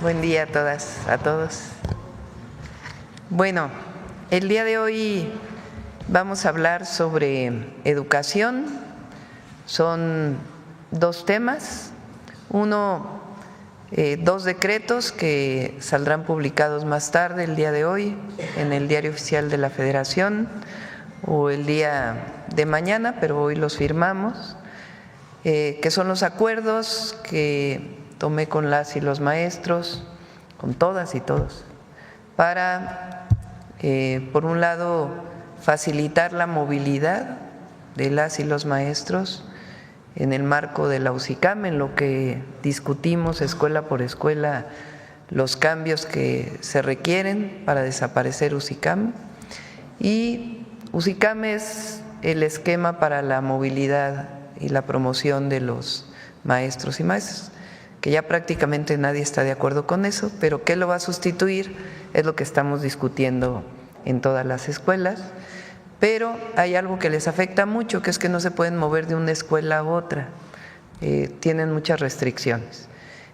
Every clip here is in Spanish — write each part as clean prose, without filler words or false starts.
Buen día a todas, a todos. Bueno, el día de hoy vamos a hablar sobre educación. Son dos temas. Uno, dos decretos que saldrán publicados más tarde el día de hoy en el Diario Oficial de la Federación o el día de mañana, pero hoy los firmamos, que son los acuerdos que tomé con las y los maestros, con todas y todos, para, por un lado, facilitar la movilidad de las y los maestros en el marco de la UCICAM, en lo que discutimos escuela por escuela los cambios que se requieren para desaparecer UCICAM. Y UCICAM es el esquema para la movilidad y la promoción de los maestros y maestras, que ya prácticamente nadie está de acuerdo con eso, pero ¿qué lo va a sustituir? Es lo que estamos discutiendo en todas las escuelas. Pero hay algo que les afecta mucho, que es que no se pueden mover de una escuela a otra, tienen muchas restricciones.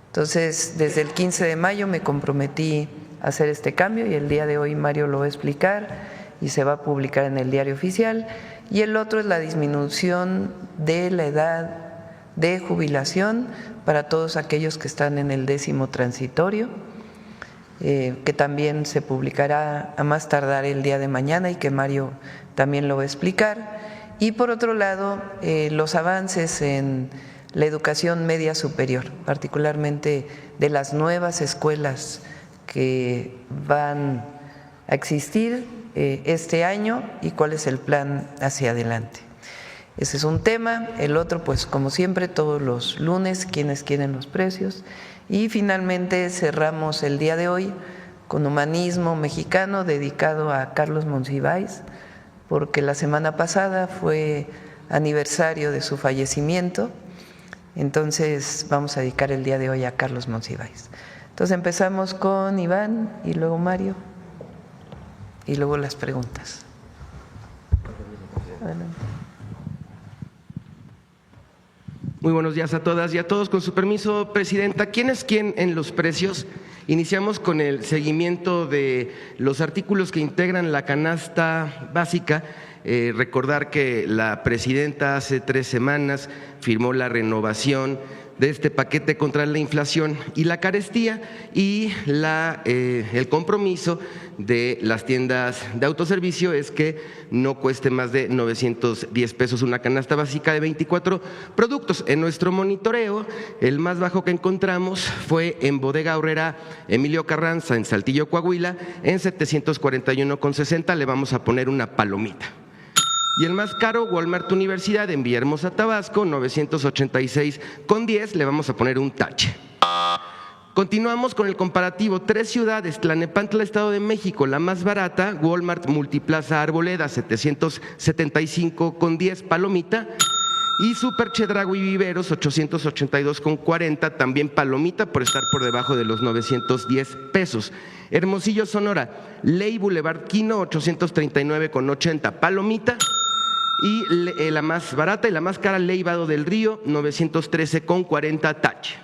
Entonces, desde el 15 de mayo me comprometí a hacer este cambio y el día de hoy Mario lo va a explicar y se va a publicar en el Diario Oficial. Y el otro es la disminución de la edad de jubilación para todos aquellos que están en el 10º transitorio, que también se publicará a más tardar el día de mañana y que Mario también lo va a explicar. Y por otro lado, los avances en la educación media superior, particularmente de las nuevas escuelas que van a existir este año y cuál es el plan hacia adelante. Ese es un tema. El otro, pues como siempre, todos los lunes, quienes quieren los precios. Y finalmente cerramos el día de hoy con Humanismo Mexicano, dedicado a Carlos Monsiváis, porque la semana pasada fue aniversario de su fallecimiento. Entonces vamos a dedicar el día de hoy a Carlos Monsiváis. Entonces empezamos con Iván y luego Mario y luego las preguntas. Adelante. Muy buenos días a todas y a todos. Con su permiso, Presidenta, ¿quién es quién en los precios? Iniciamos con el seguimiento de los artículos que integran la canasta básica. Recordar que la Presidenta hace 3 semanas firmó la renovación de este paquete contra la inflación y la carestía y el compromiso de las tiendas de autoservicio es que no cueste más de 910 pesos una canasta básica de 24 productos. En nuestro monitoreo, el más bajo que encontramos fue en Bodega Aurrera Emilio Carranza, en Saltillo, Coahuila, en 741,60. Le vamos a poner una palomita. Y el más caro, Walmart Universidad en Villahermosa, Tabasco, 986,10, le vamos a poner un tache. Continuamos con el comparativo. 3 ciudades, Tlalnepantla, Estado de México, la más barata, Walmart Multiplaza Arboleda, 775,10, palomita. Y Super Chedraui Viveros, 882,40, también palomita por estar por debajo de los 910 pesos. Hermosillo, Sonora, Ley Boulevard Quino, 839,80, palomita. Y la más barata y la más cara, Ley Vado del Río, 913,40, tache.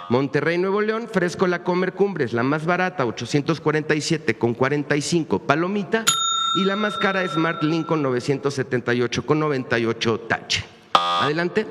Monterrey, Nuevo León, Fresco La Comer Cumbres, la más barata, 847,45, palomita. Y la más cara, Smart Lincoln, 978,98, tache. Adelante.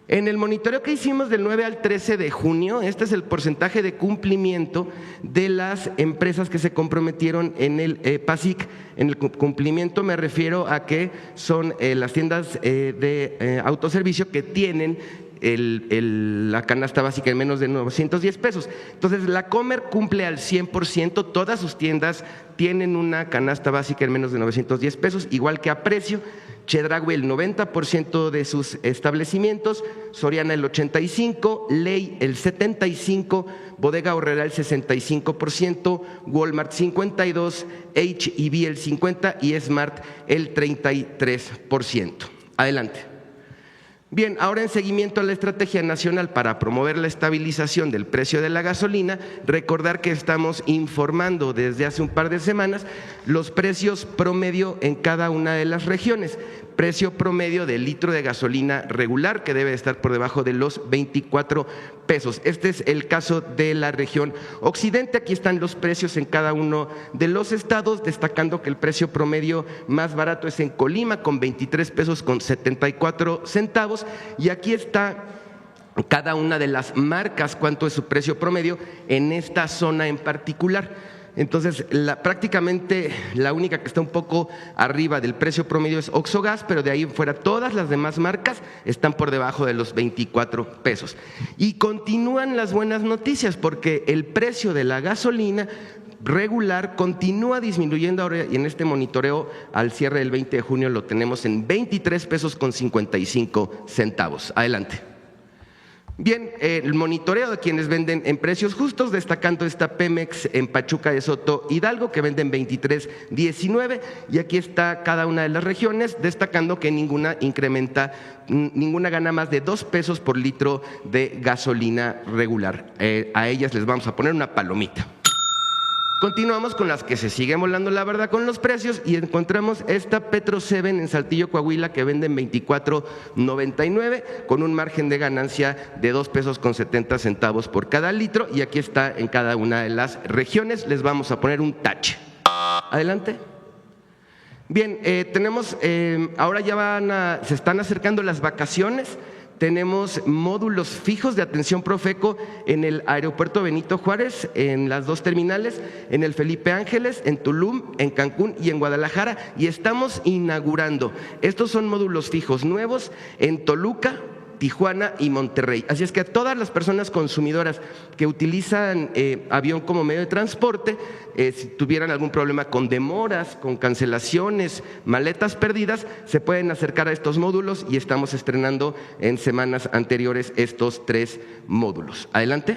En el monitoreo que hicimos del 9 al 13 de junio, este es el porcentaje de cumplimiento de las empresas que se comprometieron en el PASIC. En el cumplimiento me refiero a que son las tiendas de autoservicio que tienen la canasta básica en menos de 910 pesos. Entonces, la Comer cumple al 100%, todas sus tiendas tienen una canasta básica en menos de 910 pesos, igual que Aprecio. Chedraui el 90% de sus establecimientos, Soriana el 85%, Ley el 75%, Bodega Aurrera el 65%, Walmart 52%, H-E-B el 50% y Smart el 33%. Adelante. Bien, ahora en seguimiento a la Estrategia Nacional para promover la estabilización del precio de la gasolina, recordar que estamos informando desde hace un par de semanas los precios promedio en cada una de las regiones. Precio promedio del litro de gasolina regular, que debe estar por debajo de los 24 pesos. Este es el caso de la región occidente. Aquí están los precios en cada uno de los estados, destacando que el precio promedio más barato es en Colima, con 23 pesos con 74 centavos. Y aquí está cada una de las marcas, cuánto es su precio promedio en esta zona en particular. Entonces, prácticamente la única que está un poco arriba del precio promedio es Oxogas, pero de ahí en fuera todas las demás marcas están por debajo de los 24 pesos. Y continúan las buenas noticias, porque el precio de la gasolina regular continúa disminuyendo ahora, y en este monitoreo al cierre del 20 de junio lo tenemos en 23 pesos con 55 centavos. Adelante. Bien, el monitoreo de quienes venden en precios justos, destacando esta Pemex en Pachuca de Soto Hidalgo, que venden 23.19, y aquí está cada una de las regiones, destacando que ninguna gana más de 2 pesos por litro de gasolina regular. A ellas les vamos a poner una palomita. Continuamos con las que se siguen volando la verdad con los precios y encontramos esta Petro 7 en Saltillo, Coahuila, que venden 24.99 con un margen de ganancia de 2 pesos con 70 centavos por cada litro, y aquí está en cada una de las regiones. Les vamos a poner un tache. Adelante. Bien, tenemos, ahora ya se están acercando las vacaciones. Tenemos módulos fijos de atención Profeco en el aeropuerto Benito Juárez, en las dos terminales, en el Felipe Ángeles, en Tulum, en Cancún y en Guadalajara, y estamos inaugurando. Estos son módulos fijos nuevos en Toluca, Tijuana y Monterrey. Así es que a todas las personas consumidoras que utilizan avión como medio de transporte, si tuvieran algún problema con demoras, con cancelaciones, maletas perdidas, se pueden acercar a estos módulos, y estamos estrenando en semanas anteriores estos 3 módulos. Adelante.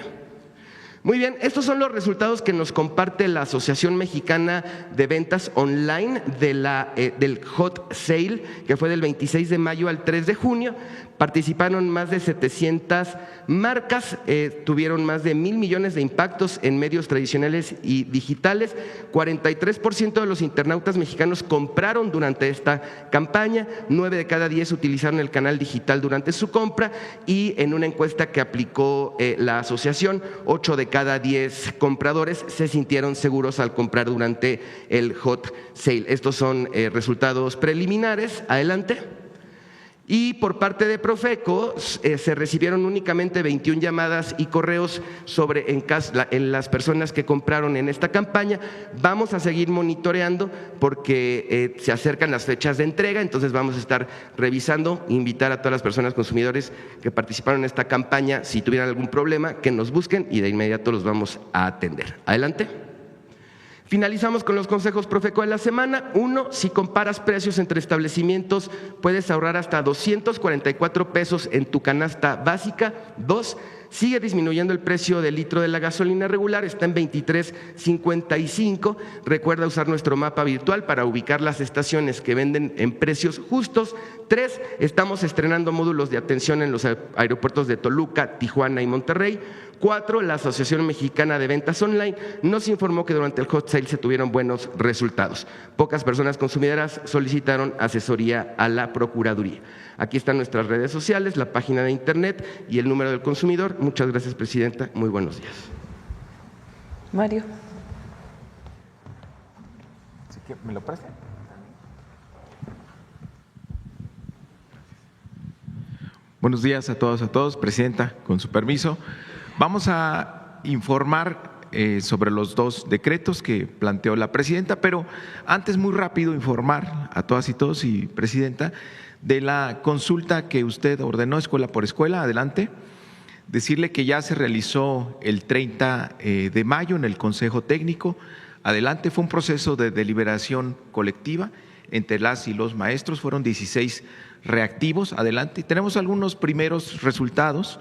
Muy bien, estos son los resultados que nos comparte la Asociación Mexicana de Ventas Online del Hot Sale, que fue del 26 de mayo al 3 de junio. Participaron más de 700 marcas, tuvieron más de 1,000 millones de impactos en medios tradicionales y digitales. 43% de los internautas mexicanos compraron durante esta campaña, 9 de cada 10 utilizaron el canal digital durante su compra, y en una encuesta que aplicó la asociación, 8 de cada 10 compradores se sintieron seguros al comprar durante el Hot Sale. Estos son resultados preliminares. Adelante. Y por parte de Profeco se recibieron únicamente 21 llamadas y correos en las personas que compraron en esta campaña. Vamos a seguir monitoreando porque se acercan las fechas de entrega, entonces vamos a estar revisando, invitar a todas las personas consumidores que participaron en esta campaña, si tuvieran algún problema, que nos busquen y de inmediato los vamos a atender. Adelante. Finalizamos con los consejos Profeco de la semana. 1, si comparas precios entre establecimientos, puedes ahorrar hasta 244 pesos en tu canasta básica. 2, sigue disminuyendo el precio del litro de la gasolina regular, está en 23.55. Recuerda usar nuestro mapa virtual para ubicar las estaciones que venden en precios justos. 3, estamos estrenando módulos de atención en los aeropuertos de Toluca, Tijuana y Monterrey. 4, la Asociación Mexicana de Ventas Online nos informó que durante el Hot Sale se tuvieron buenos resultados. Pocas personas consumidoras solicitaron asesoría a la Procuraduría. Aquí están nuestras redes sociales, la página de internet y el número del consumidor. Muchas gracias, presidenta. Muy buenos días. Mario. ¿Me lo presta? Buenos días a todos, presidenta, con su permiso. Vamos a informar sobre los 2 decretos que planteó la presidenta, pero antes muy rápido informar a todas y todos, y presidenta, de la consulta que usted ordenó escuela por escuela. Adelante. Decirle que ya se realizó el 30 de mayo en el Consejo Técnico. Adelante, fue un proceso de deliberación colectiva entre las y los maestros, fueron 16 reactivos. Adelante, tenemos algunos primeros resultados.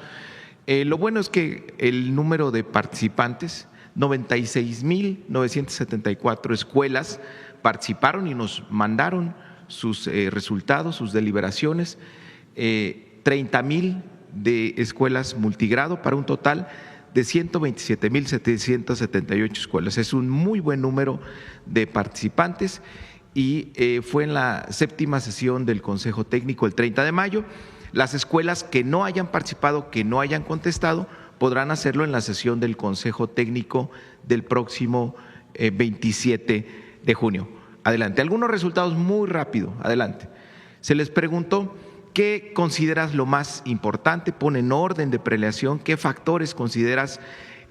Lo bueno es que el número de participantes, 96.974 escuelas participaron y nos mandaron sus resultados, sus deliberaciones. 30,000 de escuelas multigrado para un total de 127,778 escuelas. Es un muy buen número de participantes y fue en la 7ª sesión del Consejo Técnico el 30 de mayo. Las escuelas que no hayan participado, que no hayan contestado, podrán hacerlo en la sesión del Consejo Técnico del próximo 27 de junio. Adelante. Algunos resultados muy rápido. Adelante. Se les preguntó ¿qué consideras lo más importante? Pon en orden de prelación qué factores consideras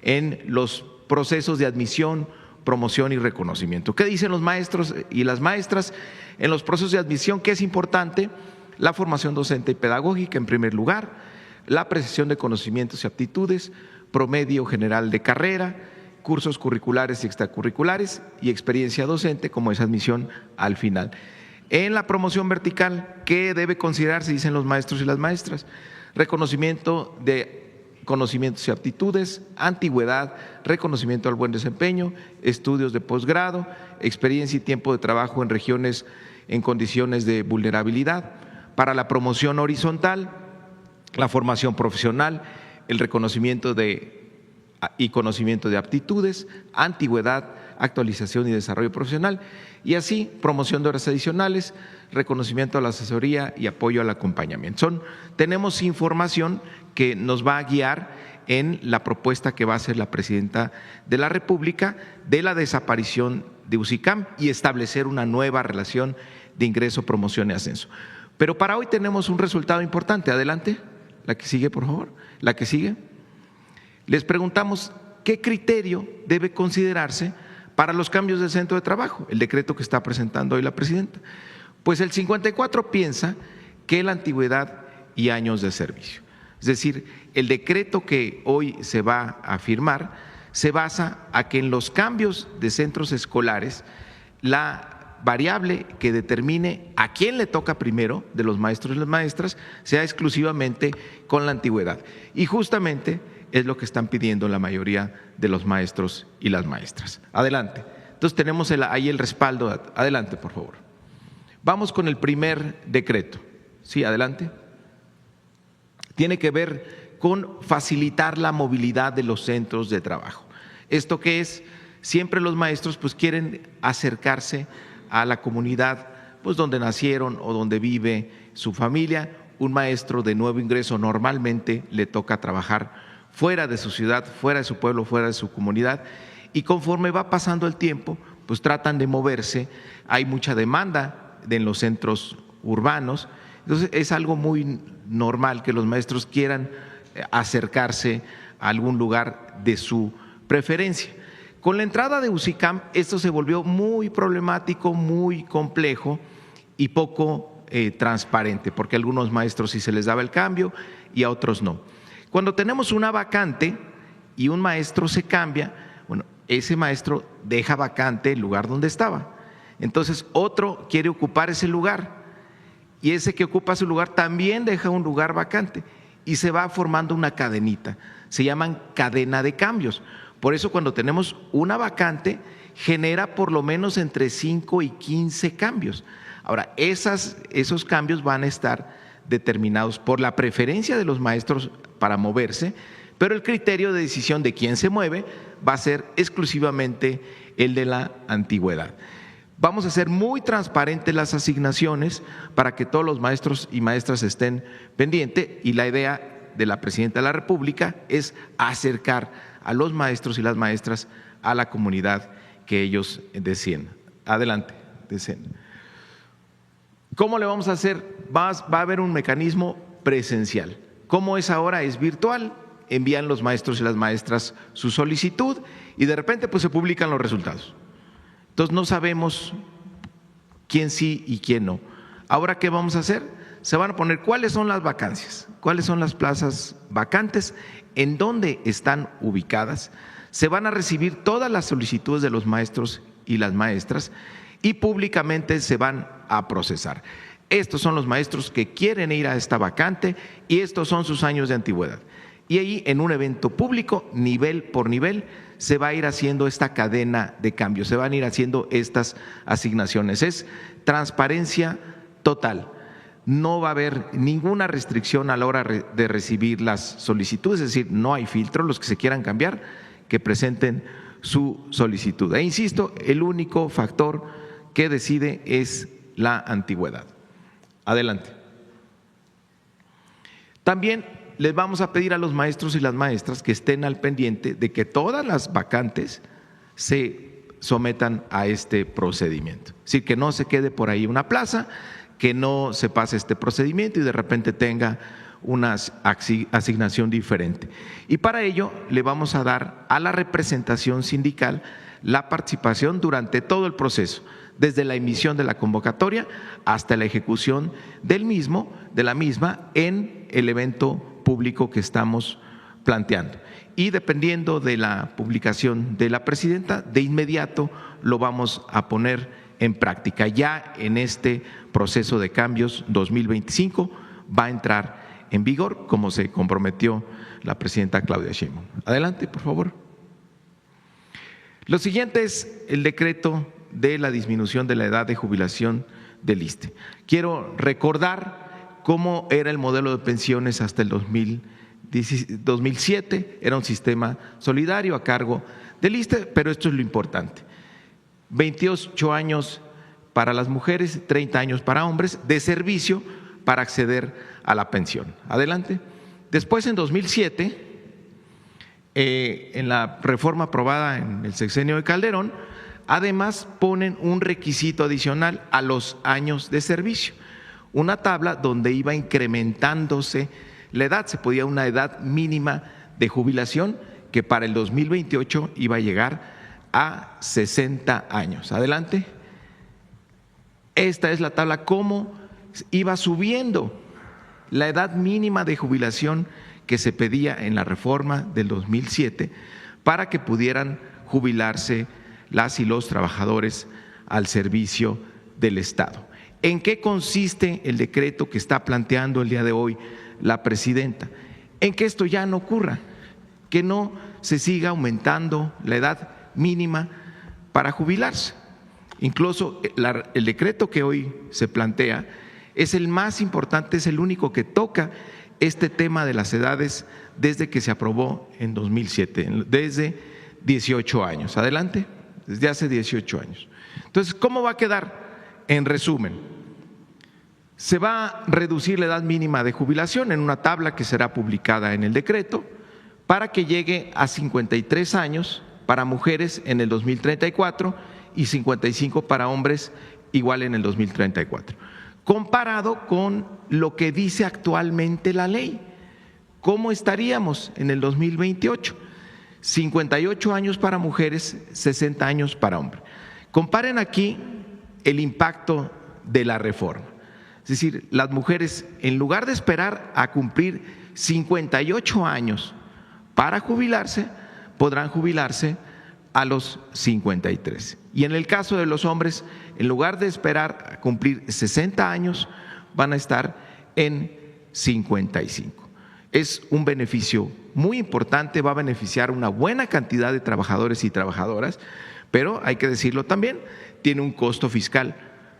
en los procesos de admisión, promoción y reconocimiento. ¿Qué dicen los maestros y las maestras en los procesos de admisión? ¿Qué es importante? La formación docente y pedagógica en primer lugar, la apreciación de conocimientos y aptitudes, promedio general de carrera, cursos curriculares y extracurriculares y experiencia docente como esa admisión al final. En la promoción vertical, ¿qué debe considerarse? Dicen los maestros y las maestras. Reconocimiento de conocimientos y aptitudes, antigüedad, reconocimiento al buen desempeño, estudios de posgrado, experiencia y tiempo de trabajo en regiones en condiciones de vulnerabilidad. Para la promoción horizontal, la formación profesional, el reconocimiento y conocimiento de aptitudes, antigüedad, actualización y desarrollo profesional, y así promoción de horas adicionales, reconocimiento a la asesoría y apoyo al acompañamiento. Tenemos información que nos va a guiar en la propuesta que va a hacer la Presidenta de la República de la desaparición de UCICAM y establecer una nueva relación de ingreso, promoción y ascenso. Pero para hoy tenemos un resultado importante. Adelante, la que sigue, por favor. La que sigue. Les preguntamos qué criterio debe considerarse para los cambios de centro de trabajo, el decreto que está presentando hoy la Presidenta. Pues el 54% piensa que la antigüedad y años de servicio. Es decir, el decreto que hoy se va a firmar se basa a que en los cambios de centros escolares la variable que determine a quién le toca primero de los maestros y las maestras sea exclusivamente con la antigüedad. Y justamente es lo que están pidiendo la mayoría de los maestros y las maestras. Adelante. Entonces tenemos ahí el respaldo. Adelante, por favor. Vamos con el primer decreto. Sí, adelante. Tiene que ver con facilitar la movilidad de los centros de trabajo. ¿Esto qué es? Siempre los maestros pues quieren acercarse a la comunidad pues donde nacieron o donde vive su familia. Un maestro de nuevo ingreso normalmente le toca trabajar fuera de su ciudad, fuera de su pueblo, fuera de su comunidad, y conforme va pasando el tiempo, pues tratan de moverse. Hay mucha demanda en los centros urbanos, entonces es algo muy normal que los maestros quieran acercarse a algún lugar de su preferencia. Con la entrada de UCICAM esto se volvió muy problemático, muy complejo y poco transparente, porque a algunos maestros sí se les daba el cambio y a otros no. Cuando tenemos una vacante y un maestro se cambia, bueno, ese maestro deja vacante el lugar donde estaba. Entonces otro quiere ocupar ese lugar y ese que ocupa su lugar también deja un lugar vacante y se va formando una cadenita. Se llaman cadena de cambios. Por eso cuando tenemos una vacante genera por lo menos entre 5 y 15 cambios. Ahora, esos cambios van a estar determinados por la preferencia de los maestros para moverse, pero el criterio de decisión de quién se mueve va a ser exclusivamente el de la antigüedad. Vamos a hacer muy transparentes las asignaciones para que todos los maestros y maestras estén pendientes, y la idea de la Presidenta de la República es acercar a los maestros y las maestras a la comunidad que ellos deseen. Adelante, deseen. ¿Cómo le vamos a hacer? Va a haber un mecanismo presencial. ¿Cómo es ahora? Es virtual. Envían los maestros y las maestras su solicitud y de repente pues se publican los resultados. Entonces no sabemos quién sí y quién no. Ahora, ¿qué vamos a hacer? Se van a poner cuáles son las vacancias, cuáles son las plazas vacantes, en dónde están ubicadas. Se van a recibir todas las solicitudes de los maestros y las maestras y públicamente se van a procesar. Estos son los maestros que quieren ir a esta vacante y estos son sus años de antigüedad. Y ahí en un evento público, nivel por nivel, se va a ir haciendo esta cadena de cambios, se van a ir haciendo estas asignaciones. Es transparencia total. no va a haber ninguna restricción a la hora de recibir las solicitudes, es decir, no hay filtro. Los que se quieran cambiar, que presenten su solicitud. E insisto, el único factor que decide es la antigüedad. Adelante. También les vamos a pedir a los maestros y las maestras que estén al pendiente de que todas las vacantes se sometan a este procedimiento. Es decir, que no se quede por ahí una plaza, que no se pase este procedimiento y de repente tenga una asignación diferente. Y para ello le vamos a dar a la representación sindical la participación durante todo el proceso, desde la emisión de la convocatoria hasta la ejecución de la misma en el evento público que estamos planteando. Y dependiendo de la publicación de la presidenta, de inmediato lo vamos a poner en práctica. Ya en este proceso de cambios 2025 va a entrar en vigor, como se comprometió la presidenta Claudia Sheinbaum. Adelante, por favor. Lo siguiente es el decreto de la disminución de la edad de jubilación del ISSSTE. Quiero recordar cómo era el modelo de pensiones hasta el 2007, era un sistema solidario a cargo del ISSSTE, pero esto es lo importante: 28 años para las mujeres, 30 años para hombres, de servicio para acceder a la pensión. Adelante. Después, en 2007, en la reforma aprobada en el sexenio de Calderón, además ponen un requisito adicional a los años de servicio, una tabla donde iba incrementándose la edad. Se podía una edad mínima de jubilación que para el 2028 iba a llegar a 60 años. Adelante. Esta es la tabla, cómo iba subiendo la edad mínima de jubilación que se pedía en la reforma del 2007 para que pudieran jubilarse las y los trabajadores al servicio del Estado. ¿En qué consiste el decreto que está planteando el día de hoy la presidenta? En que esto ya no ocurra, que no se siga aumentando la edad mínima para jubilarse. Incluso el decreto que hoy se plantea es el más importante, es el único que toca este tema de las edades desde que se aprobó en 2007, desde 18 años. Adelante. Desde hace 18 años. Entonces, ¿cómo va a quedar? En resumen, se va a reducir la edad mínima de jubilación en una tabla que será publicada en el decreto para que llegue a 53 años para mujeres en el 2034 y 55 para hombres igual en el 2034. Comparado con lo que dice actualmente la ley, ¿cómo estaríamos en el 2028? 58 años para mujeres, 60 años para hombres. Comparen aquí el impacto de la reforma. Es decir, las mujeres, en lugar de esperar a cumplir 58 años para jubilarse, podrán jubilarse a los 53. Y en el caso de los hombres, en lugar de esperar a cumplir 60 años, van a estar en 55. Es un beneficio muy importante, va a beneficiar una buena cantidad de trabajadores y trabajadoras, pero hay que decirlo también, tiene un costo fiscal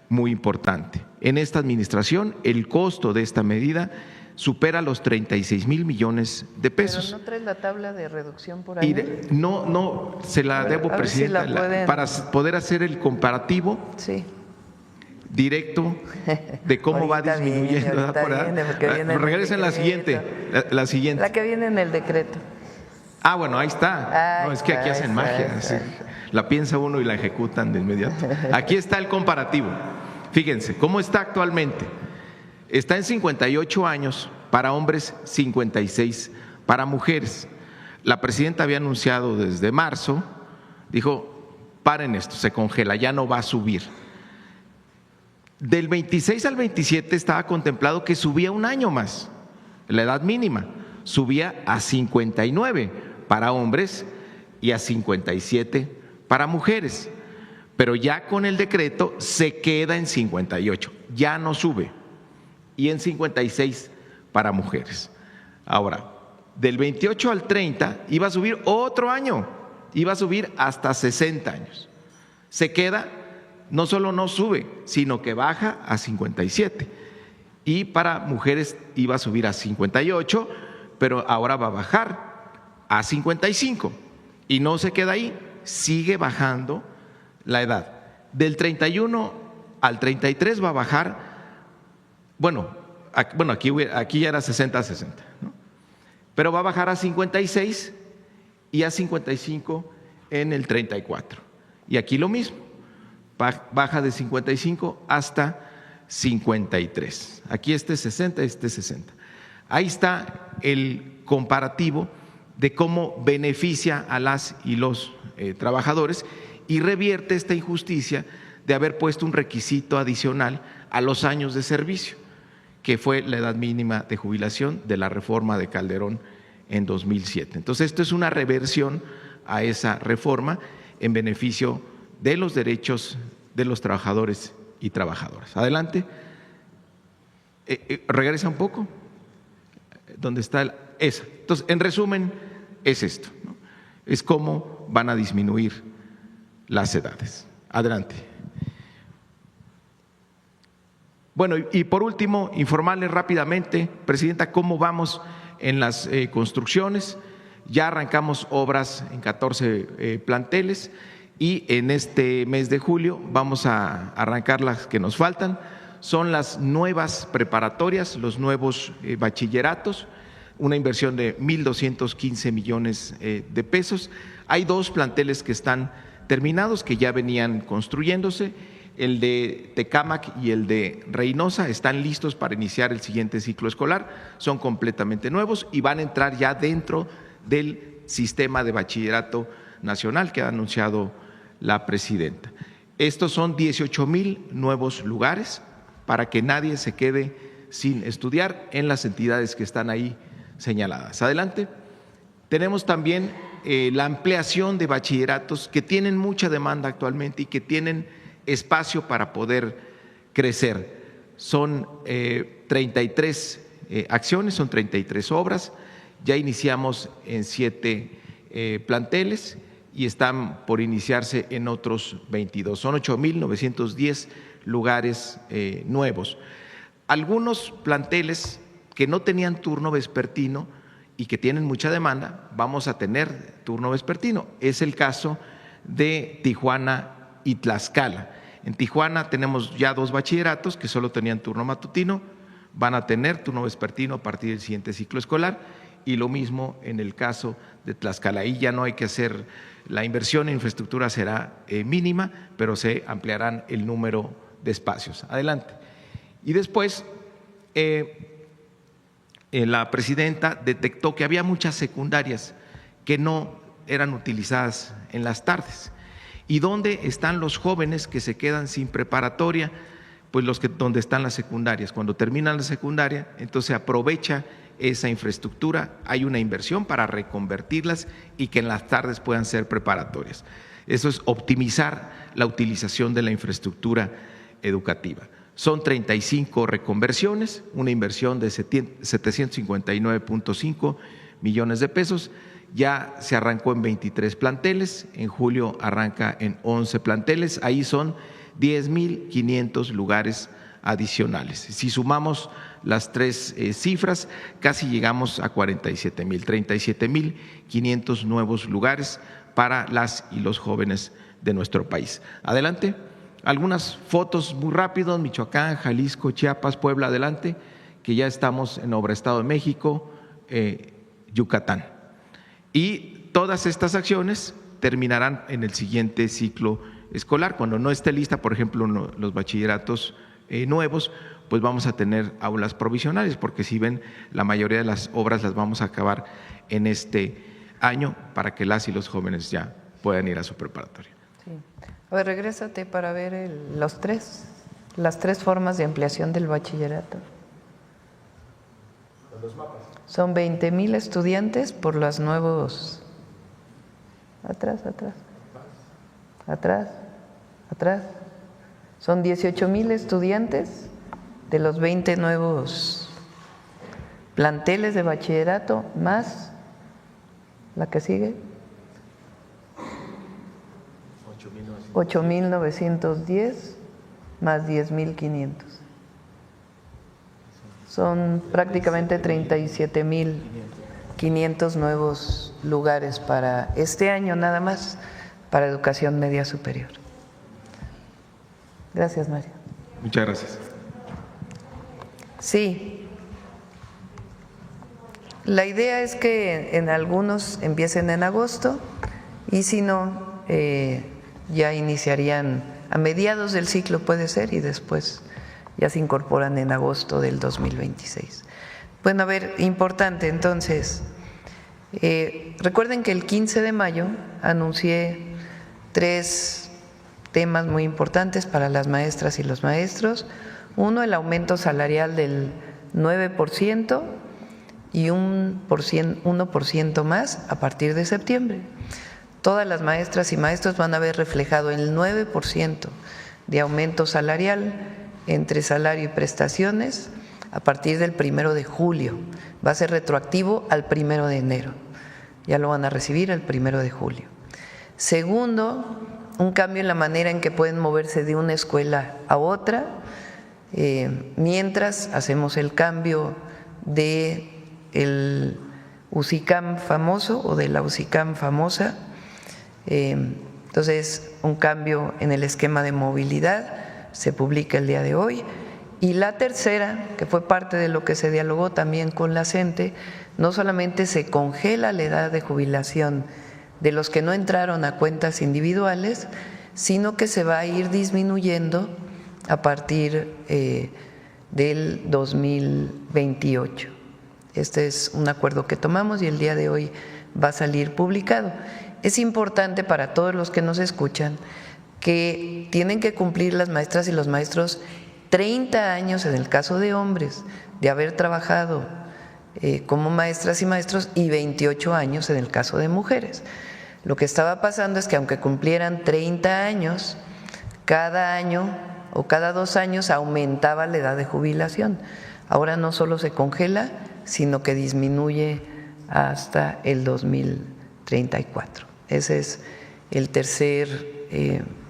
muy importante. En esta administración, el costo de esta medida supera los 36,000 millones de pesos. ¿Pero no traes la tabla de reducción por ahí? No, se la debo, presidenta, para poder hacer el comparativo. Sí. Directo de cómo va disminuyendo. Regresen la siguiente. La que viene en el decreto. Ah, bueno, ahí está. No, es que aquí hacen magia. Sí. La piensa uno y la ejecutan de inmediato. Aquí está el comparativo. Fíjense, ¿cómo está actualmente? Está en 58 años para hombres, 56 para mujeres. La presidenta había anunciado desde marzo, dijo, paren esto, se congela, ya no va a subir. Del 26 al 27 estaba contemplado que subía un año más, la edad mínima, subía a 59 para hombres y a 57 para mujeres, pero ya con el decreto se queda en 58, ya no sube, y en 56 para mujeres. Ahora, del 28 al 30 iba a subir otro año, iba a subir hasta 60 años. Se queda, no solo no sube, sino que baja a 57. y para mujeres iba a subir a 58, pero ahora va a bajar a 55 y no se queda ahí, sigue bajando la edad. Del 31 al 33 va a bajar, aquí ya era 60-60, ¿no? Pero va a bajar a 56 y a 55 en el 34. Y aquí lo mismo, baja de 55 hasta 53. Aquí este 60, este 60. Ahí está el comparativo de cómo beneficia a las y los trabajadores y revierte esta injusticia de haber puesto un requisito adicional a los años de servicio, que fue la edad mínima de jubilación de la reforma de Calderón en 2007. Entonces, esto es una reversión a esa reforma en beneficio de los derechos de los trabajadores y trabajadoras. Adelante. Regresa un poco. ¿Dónde está esa? Entonces, en resumen, es esto, ¿no? Es cómo van a disminuir las edades. Adelante. Bueno, y por último, informarles rápidamente, Presidenta, cómo vamos en las construcciones. Ya arrancamos obras en 14 planteles y en este mes de julio vamos a arrancar las que nos faltan. Son las nuevas preparatorias, los nuevos bachilleratos, una inversión de 1,215 millones de pesos. Hay 2 planteles que están terminados, que ya venían construyéndose. El de Tecámac y el de Reynosa están listos para iniciar el siguiente ciclo escolar, son completamente nuevos y van a entrar ya dentro del sistema de bachillerato nacional que ha anunciado la presidenta. Estos son 18,000 nuevos lugares para que nadie se quede sin estudiar en las entidades que están ahí señaladas. Adelante. Tenemos también la ampliación de bachilleratos que tienen mucha demanda actualmente y que tienen espacio para poder crecer. Son 33 acciones, son 33 obras, ya iniciamos en 7 planteles y están por iniciarse en otros 22. Son 8,910 lugares nuevos. Algunos planteles que no tenían turno vespertino y que tienen mucha demanda, vamos a tener turno vespertino. Es el caso de Tijuana y Tlaxcala. En Tijuana tenemos ya 2 bachilleratos que solo tenían turno matutino, van a tener turno vespertino a partir del siguiente ciclo escolar, y lo mismo en el caso de Tlaxcala. Ahí ya no hay que hacer, la inversión en infraestructura será mínima, pero se ampliarán el número de espacios. Adelante. Y después, la presidenta detectó que había muchas secundarias que no eran utilizadas en las tardes. ¿Y dónde están los jóvenes que se quedan sin preparatoria? Pues donde están las secundarias. Cuando terminan la secundaria, entonces se aprovecha esa infraestructura, hay una inversión para reconvertirlas y que en las tardes puedan ser preparatorias. Eso es optimizar la utilización de la infraestructura educativa. Son 35 reconversiones, una inversión de 759.5 millones de pesos. Ya se arrancó en 23 planteles, en julio arranca en 11 planteles, ahí son 10,500 lugares adicionales. Si sumamos las 3 cifras, casi llegamos a 47,000, 37,500 nuevos lugares para las y los jóvenes de nuestro país. Adelante. Algunas fotos muy rápido: Michoacán, Jalisco, Chiapas, Puebla, adelante, que ya estamos en obra. Estado de México, Yucatán. Y todas estas acciones terminarán en el siguiente ciclo escolar. Cuando no esté lista, por ejemplo, los bachilleratos nuevos, pues vamos a tener aulas provisionales, porque si ven, la mayoría de las obras las vamos a acabar en este año para que las y los jóvenes ya puedan ir a su preparatoria. Sí. A ver, regrésate para ver las tres formas de ampliación del bachillerato. Los mapas. Son 20,000 estudiantes por los nuevos. Atrás. Son 18,000 estudiantes de los 20 nuevos planteles de bachillerato, más la que sigue. 8,910 más 10,500. Son prácticamente 37,500 nuevos lugares para este año nada más para educación media superior. Gracias, Mario. Muchas gracias. Sí. La idea es que en algunos empiecen en agosto y si no, ya iniciarían a mediados del ciclo puede ser y después ya se incorporan en agosto del 2026. Bueno, a ver, importante entonces, recuerden que el 15 de mayo anuncié 3 temas muy importantes para las maestras y los maestros. Uno, el aumento salarial del 9% y un 1% más a partir de septiembre. Todas las maestras y maestros van a ver reflejado el 9% de aumento salarial entre salario y prestaciones a partir del 1 de julio. Va a ser retroactivo al 1 de enero. Ya lo van a recibir el 1 de julio. Segundo, un cambio en la manera en que pueden moverse de una escuela a otra, mientras hacemos el cambio de el UCICAM famoso o de la UCICAM famosa. Entonces, un cambio en el esquema de movilidad se publica el día de hoy. Y la tercera, que fue parte de lo que se dialogó también con la CENTE, no solamente se congela la edad de jubilación de los que no entraron a cuentas individuales, sino que se va a ir disminuyendo a partir del 2028. Este es un acuerdo que tomamos y el día de hoy va a salir publicado. Es importante para todos los que nos escuchan que tienen que cumplir las maestras y los maestros 30 años en el caso de hombres de haber trabajado como maestras y maestros y 28 años en el caso de mujeres. Lo que estaba pasando es que aunque cumplieran 30 años, cada año o cada 2 años aumentaba la edad de jubilación. Ahora no solo se congela, sino que disminuye hasta el 2034. Esa es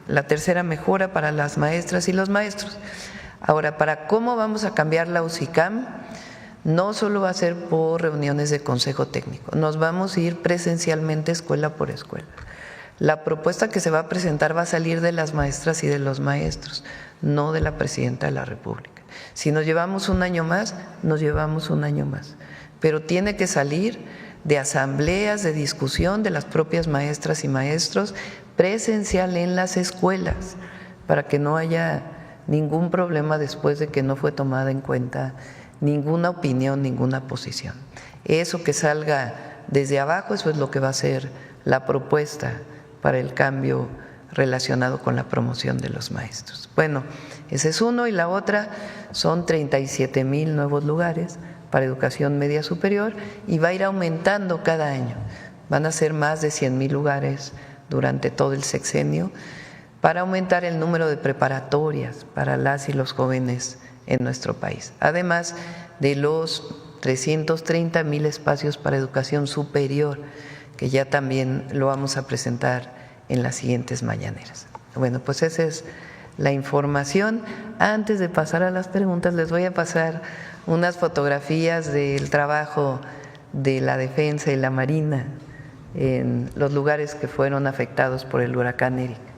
la tercera mejora para las maestras y los maestros. Ahora, para cómo vamos a cambiar la UCICAM, no solo va a ser por reuniones de consejo técnico, nos vamos a ir presencialmente escuela por escuela. La propuesta que se va a presentar va a salir de las maestras y de los maestros, no de la Presidenta de la República. Si nos llevamos un año más, nos llevamos un año más, pero tiene que salir de asambleas, de discusión de las propias maestras y maestros, presencial en las escuelas, para que no haya ningún problema después de que no fue tomada en cuenta ninguna opinión, ninguna posición. Eso que salga desde abajo, eso es lo que va a ser la propuesta para el cambio relacionado con la promoción de los maestros. Bueno, ese es uno y la otra son 37,000 nuevos lugares para educación media superior y va a ir aumentando cada año. Van a ser más de 100,000 lugares durante todo el sexenio para aumentar el número de preparatorias para las y los jóvenes en nuestro país, además de los 330,000 espacios para educación superior, que ya también lo vamos a presentar en las siguientes mañaneras. Bueno, pues esa es la información. Antes de pasar a las preguntas, les voy a pasar unas fotografías del trabajo de la Defensa y la Marina en los lugares que fueron afectados por el huracán Erika.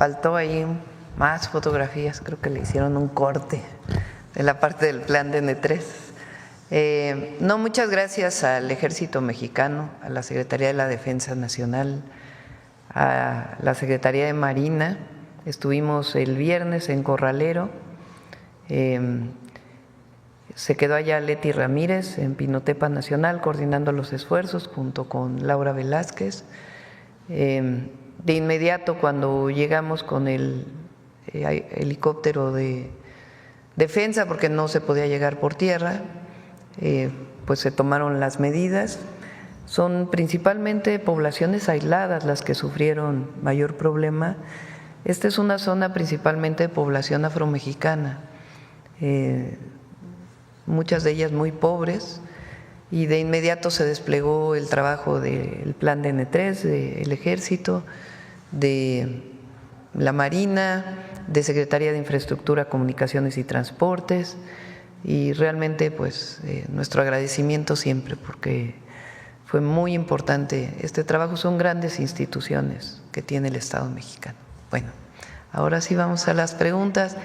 faltó ahí más fotografías, creo que le hicieron un corte de la parte del plan de N3. No, muchas gracias al Ejército Mexicano, a la Secretaría de la Defensa Nacional, a la Secretaría de Marina. Estuvimos el viernes en Corralero, se quedó allá Leti Ramírez en Pinotepa Nacional coordinando los esfuerzos junto con Laura Velázquez. De inmediato, cuando llegamos con el helicóptero de defensa, porque no se podía llegar por tierra, pues se tomaron las medidas. Son principalmente poblaciones aisladas las que sufrieron mayor problema. Esta es una zona principalmente de población afromexicana, muchas de ellas muy pobres, y de inmediato se desplegó el trabajo del plan de N3, del Ejército, de la Marina, de Secretaría de Infraestructura, Comunicaciones y Transportes, y realmente pues nuestro agradecimiento siempre, porque fue muy importante este trabajo. Son grandes instituciones que tiene el Estado mexicano. Bueno, ahora sí vamos a las preguntas.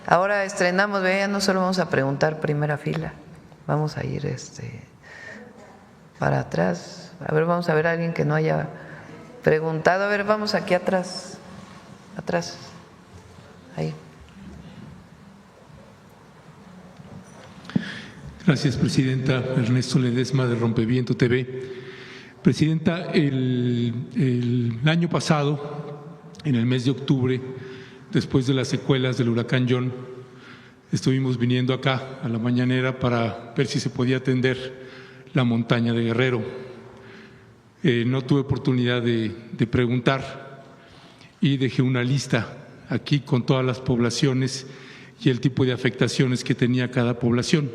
Ahora estrenamos, vean, no solo vamos a preguntar primera fila, vamos a ir para atrás. A ver, vamos a ver a alguien que no haya preguntado. A ver, vamos aquí atrás, ahí. Gracias, Presidenta. Ernesto Ledesma, de Rompeviento TV. Presidenta, el año pasado, en el mes de octubre, después de las secuelas del huracán John, estuvimos viniendo acá a la mañanera para ver si se podía atender la montaña de Guerrero. No tuve oportunidad de preguntar y dejé una lista aquí con todas las poblaciones y el tipo de afectaciones que tenía cada población.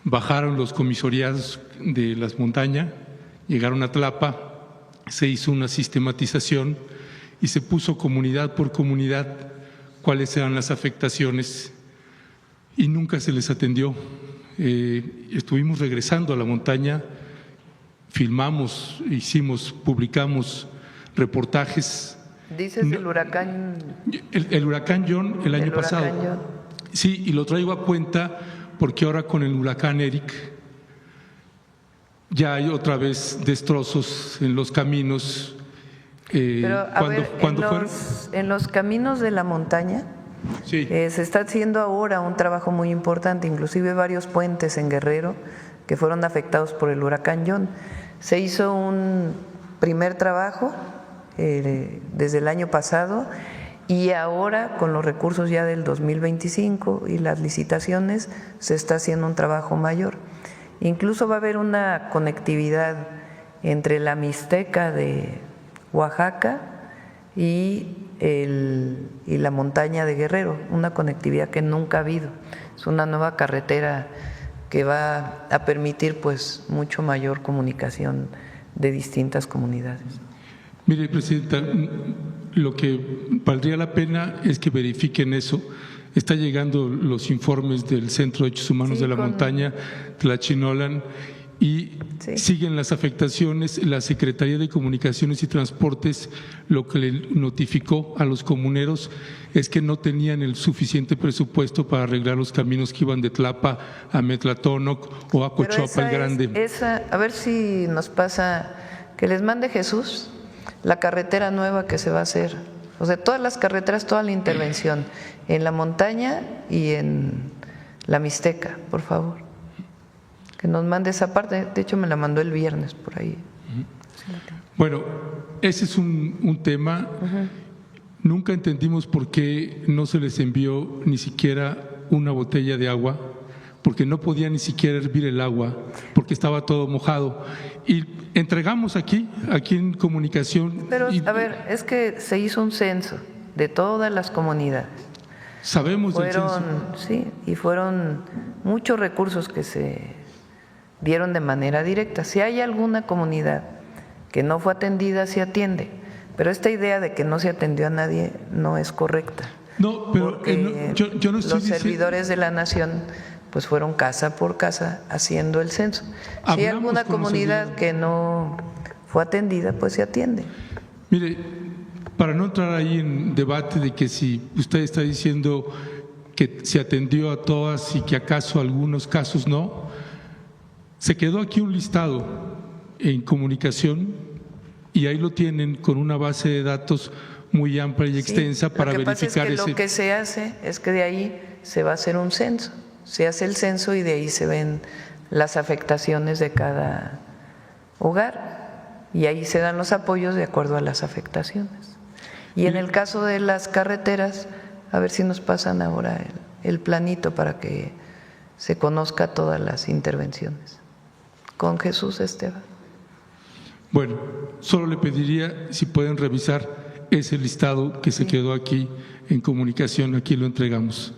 Bajaron los comisariados de las montañas, llegaron a Tlapa, se hizo una sistematización y se puso comunidad por comunidad cuáles eran las afectaciones y nunca se les atendió. Estuvimos regresando a la montaña, filmamos, publicamos reportajes. ¿Dices el huracán? El huracán John el año pasado. John. Sí, y lo traigo a cuenta porque ahora con el huracán Eric ya hay otra vez destrozos en los caminos. Pero en los caminos de la montaña sí. Se está haciendo ahora un trabajo muy importante, inclusive varios puentes en Guerrero que fueron afectados por el huracán John. Se hizo un primer trabajo desde el año pasado y ahora con los recursos ya del 2025 y las licitaciones se está haciendo un trabajo mayor. Incluso va a haber una conectividad entre la Mixteca de Oaxaca y la montaña de Guerrero, una conectividad que nunca ha habido. Es una nueva carretera que va a permitir pues mucho mayor comunicación de distintas comunidades. Mire, Presidenta, lo que valdría la pena es que verifiquen eso. Está llegando los informes del Centro de Derechos Humanos de la Montaña, Tlachinolan, y siguen las afectaciones. La Secretaría de Comunicaciones y Transportes lo que le notificó a los comuneros es que no tenían el suficiente presupuesto para arreglar los caminos que iban de Tlapa a Metlatónoc o a Cochuapa el Grande. A ver si nos pasa que les mande Jesús la carretera nueva que se va a hacer. O sea, todas las carreteras, toda la intervención en la montaña y en la Mixteca, por favor. Que nos mande esa parte. De hecho, me la mandó el viernes por ahí. Bueno, ese es un tema. Nunca entendimos por qué no se les envió ni siquiera una botella de agua, porque no podía ni siquiera hervir el agua, porque estaba todo mojado. Y entregamos aquí en comunicación. Pero, a ver, es que se hizo un censo de todas las comunidades. Sabemos del censo. Sí, y fueron muchos recursos que se dieron de manera directa. Si hay alguna comunidad que no fue atendida, se atiende. Pero esta idea de que no se atendió a nadie no es correcta. No, pero yo no estoy los servidores de la nación pues fueron casa por casa haciendo el censo. Si hay alguna comunidad que no fue atendida, pues se atiende. Mire, para no entrar ahí en debate de que si usted está diciendo que se atendió a todas y que acaso algunos casos no, se quedó aquí un listado en comunicación y ahí lo tienen con una base de datos muy amplia y extensa para verificar ese. Lo que se hace es que de ahí se va a hacer un censo, se hace el censo y de ahí se ven las afectaciones de cada hogar y ahí se dan los apoyos de acuerdo a las afectaciones. Y en el caso de las carreteras, a ver si nos pasan ahora el planito para que se conozca todas las intervenciones. Con Jesús Esteban. Bueno, solo le pediría si pueden revisar ese listado que se quedó aquí en comunicación, aquí lo entregamos.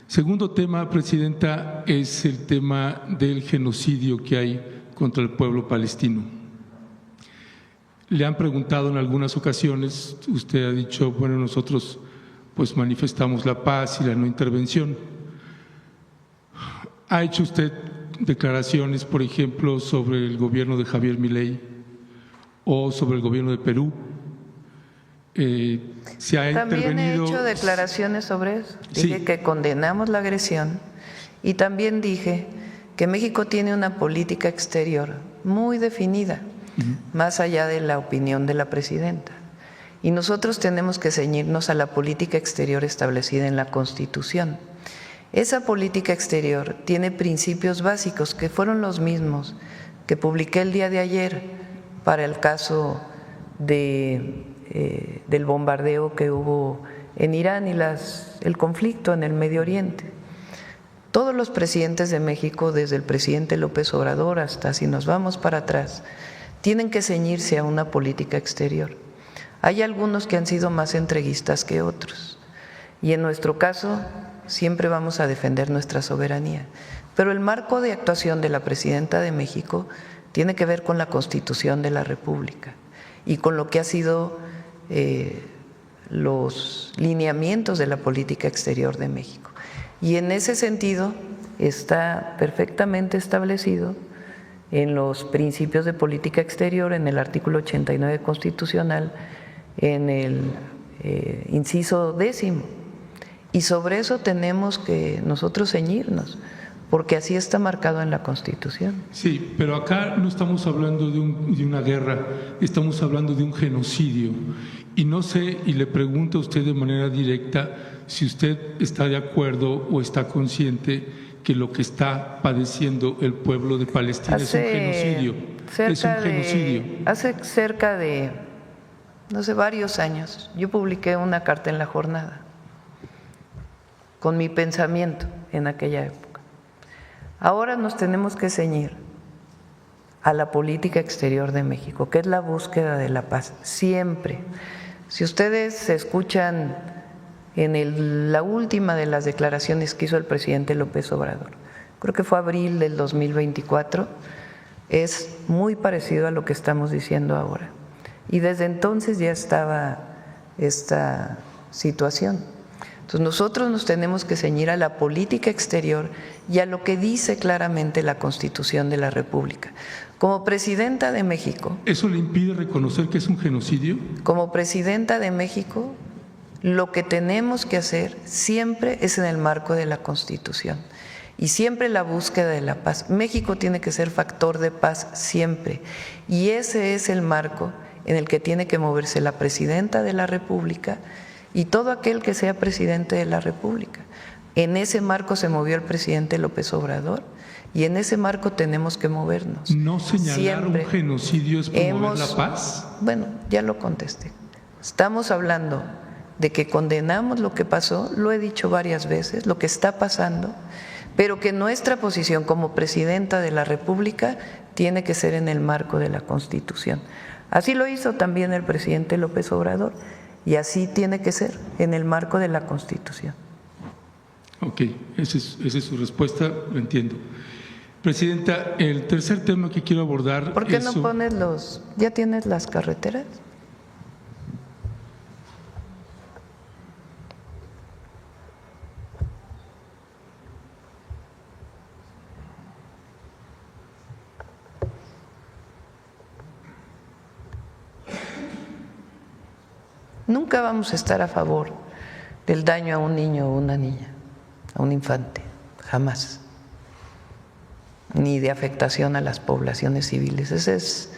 Segundo tema, Presidenta, es el tema del genocidio que hay contra el pueblo palestino. Le han preguntado en algunas ocasiones, usted ha dicho, bueno, nosotros pues manifestamos la paz y la no intervención. ¿Ha hecho usted declaraciones, por ejemplo, sobre el gobierno de Javier Milei o sobre el gobierno de Perú? ¿Se ha También intervenido? he hecho declaraciones sobre eso. Dije que condenamos la agresión y también dije que México tiene una política exterior muy definida, más allá de la opinión de la presidenta. Y nosotros tenemos que ceñirnos a la política exterior establecida en la Constitución. Esa política exterior tiene principios básicos que fueron los mismos que publiqué el día de ayer para el caso del bombardeo que hubo en Irán y el conflicto en el Medio Oriente. Todos los presidentes de México, desde el presidente López Obrador hasta si nos vamos para atrás, tienen que ceñirse a una política exterior. Hay algunos que han sido más entreguistas que otros y en nuestro caso siempre vamos a defender nuestra soberanía. Pero el marco de actuación de la presidenta de México tiene que ver con la Constitución de la República y con lo que ha sido los lineamientos de la política exterior de México. Y en ese sentido está perfectamente establecido en los principios de política exterior, en el artículo 89 constitucional, en el inciso 10º. Y sobre eso tenemos que nosotros ceñirnos, porque así está marcado en la Constitución. Sí, pero acá no estamos hablando de una guerra, estamos hablando de un genocidio. Y no sé, y le pregunto a usted de manera directa si usted está de acuerdo o está consciente que lo que está padeciendo el pueblo de Palestina es un genocidio. Es un genocidio. Hace cerca de, no sé, varios años, yo publiqué una carta en La Jornada con mi pensamiento en aquella época. Ahora nos tenemos que ceñir a la política exterior de México, que es la búsqueda de la paz, siempre. Si ustedes escuchan en la última de las declaraciones que hizo el presidente López Obrador, creo que fue abril del 2024, es muy parecido a lo que estamos diciendo ahora. Y desde entonces ya estaba esta situación. Entonces nosotros nos tenemos que ceñir a la política exterior y a lo que dice claramente la Constitución de la República. Como presidenta de México… ¿Eso le impide reconocer que es un genocidio? Como presidenta de México, lo que tenemos que hacer siempre es en el marco de la Constitución y siempre la búsqueda de la paz. México tiene que ser factor de paz siempre y ese es el marco en el que tiene que moverse la presidenta de la República y todo aquel que sea presidente de la República. En ese marco se movió el presidente López Obrador y en ese marco tenemos que movernos. ¿No señalar siempre un genocidio es promover la paz? Bueno, ya lo contesté. Estamos hablando de que condenamos lo que pasó, lo he dicho varias veces, lo que está pasando, pero que nuestra posición como presidenta de la República tiene que ser en el marco de la Constitución. Así lo hizo también el presidente López Obrador. Y así tiene que ser, en el marco de la Constitución. Ok, esa es su respuesta, lo entiendo. Presidenta, el tercer tema que quiero abordar… ¿Por qué no pones ya tienes las carreteras? Nunca vamos a estar a favor del daño a un niño o una niña, a un infante, jamás. Ni de afectación a las poblaciones civiles. Ese es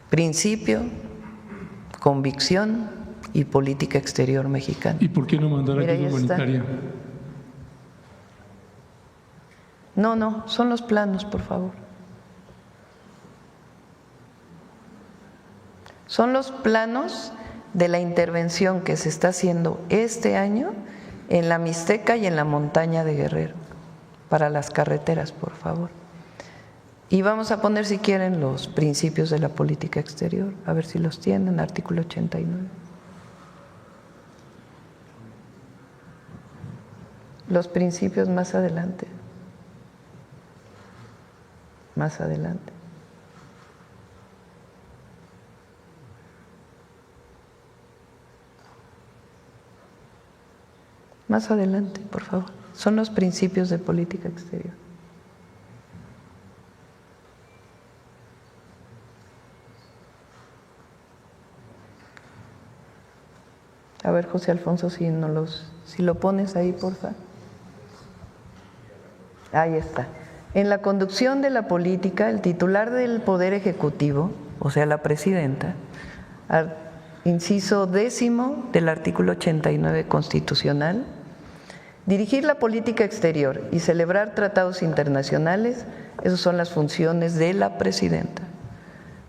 principio, convicción y política exterior mexicana. ¿Y por qué no mandar Mira, ayuda ahí está. humanitaria? No, son los planos, por favor. Son los planos de la intervención que se está haciendo este año en la Mixteca y en la montaña de Guerrero, para las carreteras, por favor. Y vamos a poner, si quieren, los principios de la política exterior, a ver si los tienen, artículo 89. Los principios más adelante. Más adelante. Más adelante, por favor. Son los principios de política exterior. A ver, José Alfonso, si lo pones ahí, por favor. Ahí está. En la conducción de la política, el titular del Poder Ejecutivo, o sea, la presidenta, inciso 10º del artículo 89 constitucional, dirigir la política exterior y celebrar tratados internacionales, esas son las funciones de la presidenta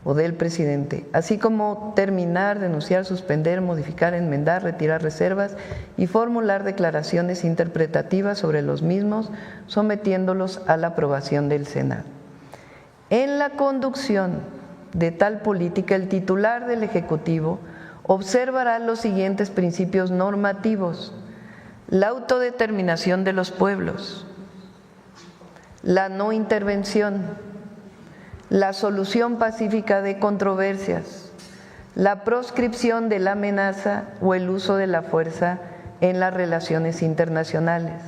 o del presidente, así como terminar, denunciar, suspender, modificar, enmendar, retirar reservas y formular declaraciones interpretativas sobre los mismos, sometiéndolos a la aprobación del Senado. En la conducción de tal política, el titular del Ejecutivo observará los siguientes principios normativos: la autodeterminación de los pueblos, la no intervención, la solución pacífica de controversias, la proscripción de la amenaza o el uso de la fuerza en las relaciones internacionales,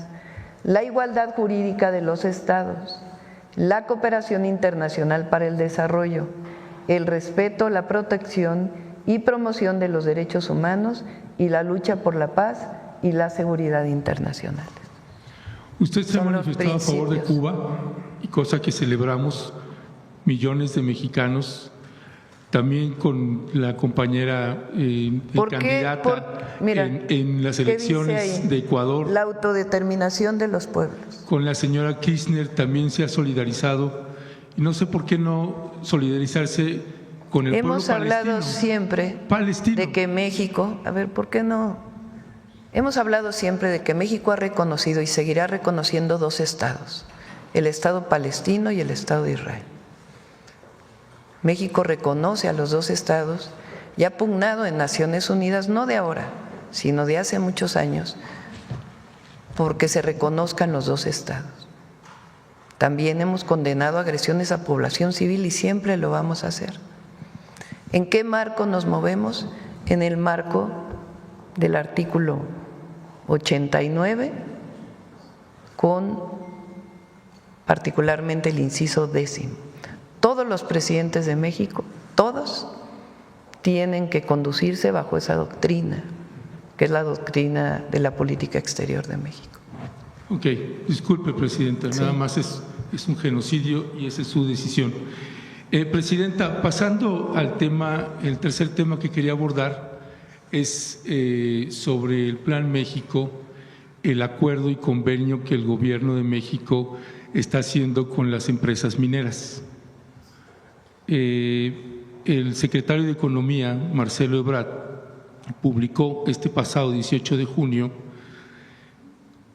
la igualdad jurídica de los estados, la cooperación internacional para el desarrollo, el respeto, la protección y promoción de los derechos humanos y la lucha por la paz y la seguridad internacional. Usted se ha Son los manifestado a favor de principios. Cuba, y cosa que celebramos millones de mexicanos, también con la compañera ¿Por qué? candidata Mira, en las ¿qué dice elecciones ahí? de Ecuador. La autodeterminación de los pueblos. Con la señora Kirchner también se ha solidarizado, y no sé por qué no solidarizarse con el Hemos pueblo hablado siempre palestino. de que México, a ver, ¿por qué no? Hemos hablado siempre de que México ha reconocido y seguirá reconociendo dos estados, el Estado palestino y el Estado de Israel. México reconoce a los dos estados y ha pugnado en Naciones Unidas, no de ahora, sino de hace muchos años, porque se reconozcan los dos estados. También hemos condenado agresiones a población civil y siempre lo vamos a hacer. ¿En qué marco nos movemos? En el marco del artículo 89, con particularmente el inciso 10º. Todos los presidentes de México, todos, tienen que conducirse bajo esa doctrina, que es la doctrina de la política exterior de México. Ok, disculpe, Presidenta, Sí. nada más es un genocidio y esa es su decisión. Presidenta, pasando al tema, el tercer tema que quería abordar es sobre el Plan México, el acuerdo y convenio que el Gobierno de México está haciendo con las empresas mineras. El secretario de Economía, Marcelo Ebrard, publicó este pasado 18 de junio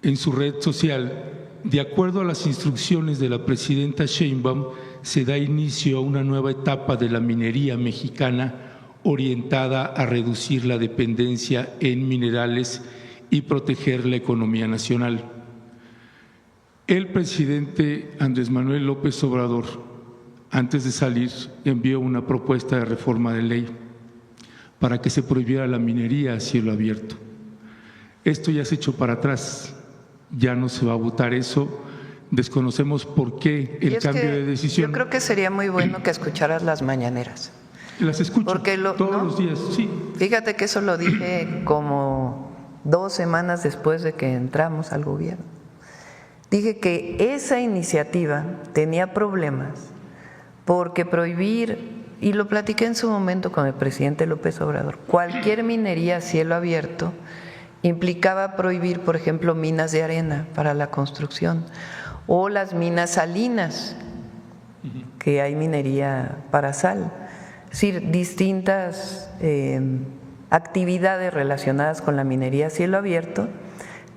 en su red social: de acuerdo a las instrucciones de la presidenta Sheinbaum, se da inicio a una nueva etapa de la minería mexicana orientada a reducir la dependencia en minerales y proteger la economía nacional. El presidente Andrés Manuel López Obrador, antes de salir, envió una propuesta de reforma de ley para que se prohibiera la minería a cielo abierto. Esto ya se echó para atrás, ya no se va a votar eso. Desconocemos por qué el cambio de decisión. Yo creo que sería muy bueno que escucharas las mañaneras. Las escucho Porque todos ¿no? los días, sí. Fíjate que eso lo dije como 2 semanas después de que entramos al gobierno. Dije que esa iniciativa tenía problemas porque prohibir, y lo platiqué en su momento con el presidente López Obrador, cualquier minería a cielo abierto implicaba prohibir, por ejemplo, minas de arena para la construcción o las minas salinas, que hay minería para sal. Es decir, distintas actividades relacionadas con la minería a cielo abierto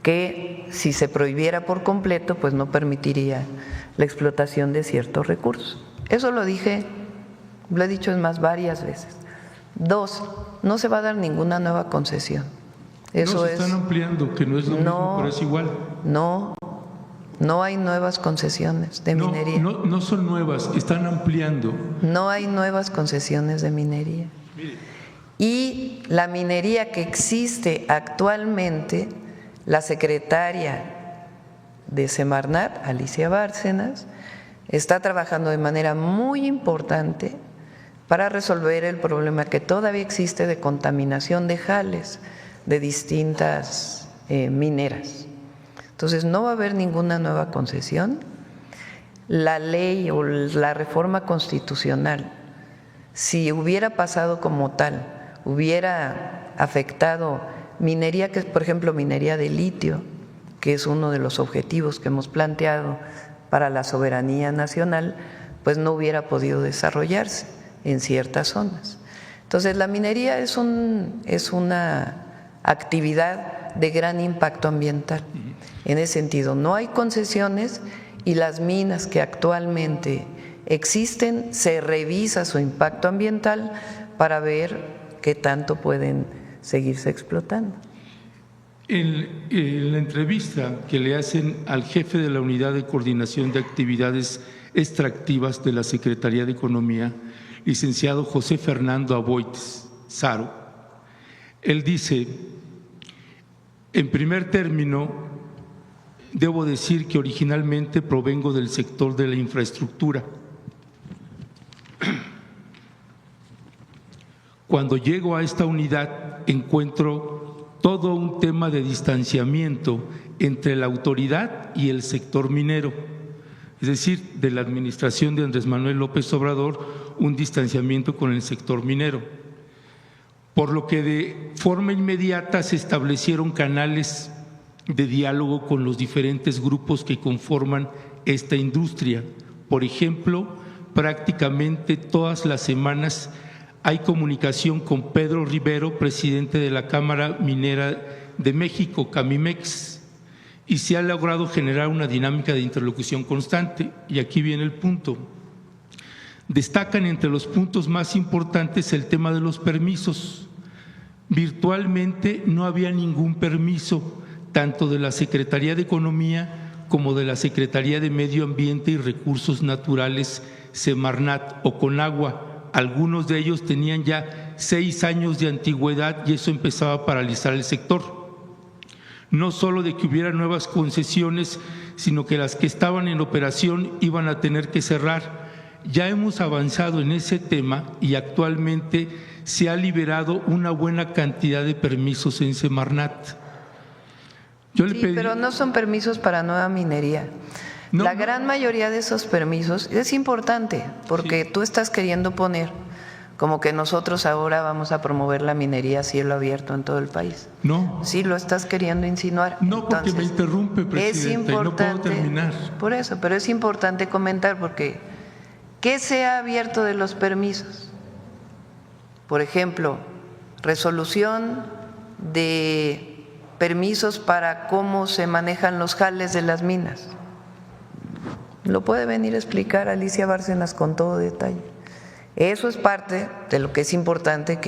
que si se prohibiera por completo, pues no permitiría la explotación de ciertos recursos. Eso lo dije, lo he dicho más varias veces. 2, no se va a dar ninguna nueva concesión. Eso no, se están ampliando, que no es lo mismo, pero es igual. No hay nuevas concesiones de minería. No son nuevas, están ampliando. No hay nuevas concesiones de minería. Mire. Y la minería que existe actualmente, la secretaria de Semarnat, Alicia Bárcenas, está trabajando de manera muy importante para resolver el problema que todavía existe de contaminación de jales de distintas mineras. Entonces, no va a haber ninguna nueva concesión. La ley o la reforma constitucional, si hubiera pasado como tal, hubiera afectado minería, que es, por ejemplo, minería de litio, que es uno de los objetivos que hemos planteado para la soberanía nacional, pues no hubiera podido desarrollarse en ciertas zonas. Entonces, la minería es una actividad de gran impacto ambiental. En ese sentido, no hay concesiones y las minas que actualmente existen, se revisa su impacto ambiental para ver qué tanto pueden seguirse explotando. En la entrevista que le hacen al jefe de la Unidad de Coordinación de Actividades Extractivas de la Secretaría de Economía, licenciado José Fernando Aboites Saro, él dice: en primer término, debo decir que originalmente provengo del sector de la infraestructura. Cuando llego a esta unidad encuentro todo un tema de distanciamiento entre la autoridad y el sector minero, es decir, de la administración de Andrés Manuel López Obrador, un distanciamiento con el sector minero, por lo que de forma inmediata se establecieron canales de diálogo con los diferentes grupos que conforman esta industria. Por ejemplo, prácticamente todas las semanas hay comunicación con Pedro Rivero, presidente de la Cámara Minera de México, Camimex, y se ha logrado generar una dinámica de interlocución constante. Y aquí viene el punto. Destacan entre los puntos más importantes el tema de los permisos. Virtualmente no había ningún permiso, tanto de la Secretaría de Economía como de la Secretaría de Medio Ambiente y Recursos Naturales, Semarnat o Conagua. Algunos de ellos tenían ya 6 años de antigüedad y eso empezaba a paralizar el sector. No solo de que hubiera nuevas concesiones, sino que las que estaban en operación iban a tener que cerrar. Ya hemos avanzado en ese tema y actualmente se ha liberado una buena cantidad de permisos en Semarnat. Pero no son permisos para nueva minería. La gran mayoría de esos permisos es importante porque tú estás queriendo poner como que nosotros ahora vamos a promover la minería a cielo abierto en todo el país. No. Sí, lo estás queriendo insinuar. No, entonces, porque me interrumpe, presidenta, y no puedo terminar. Por eso, pero es importante comentar porque ¿qué se ha abierto de los permisos? Por ejemplo, resolución de permisos para cómo se manejan los jales de las minas. Lo puede venir a explicar Alicia Bárcenas con todo detalle. Eso es parte de lo que es importante,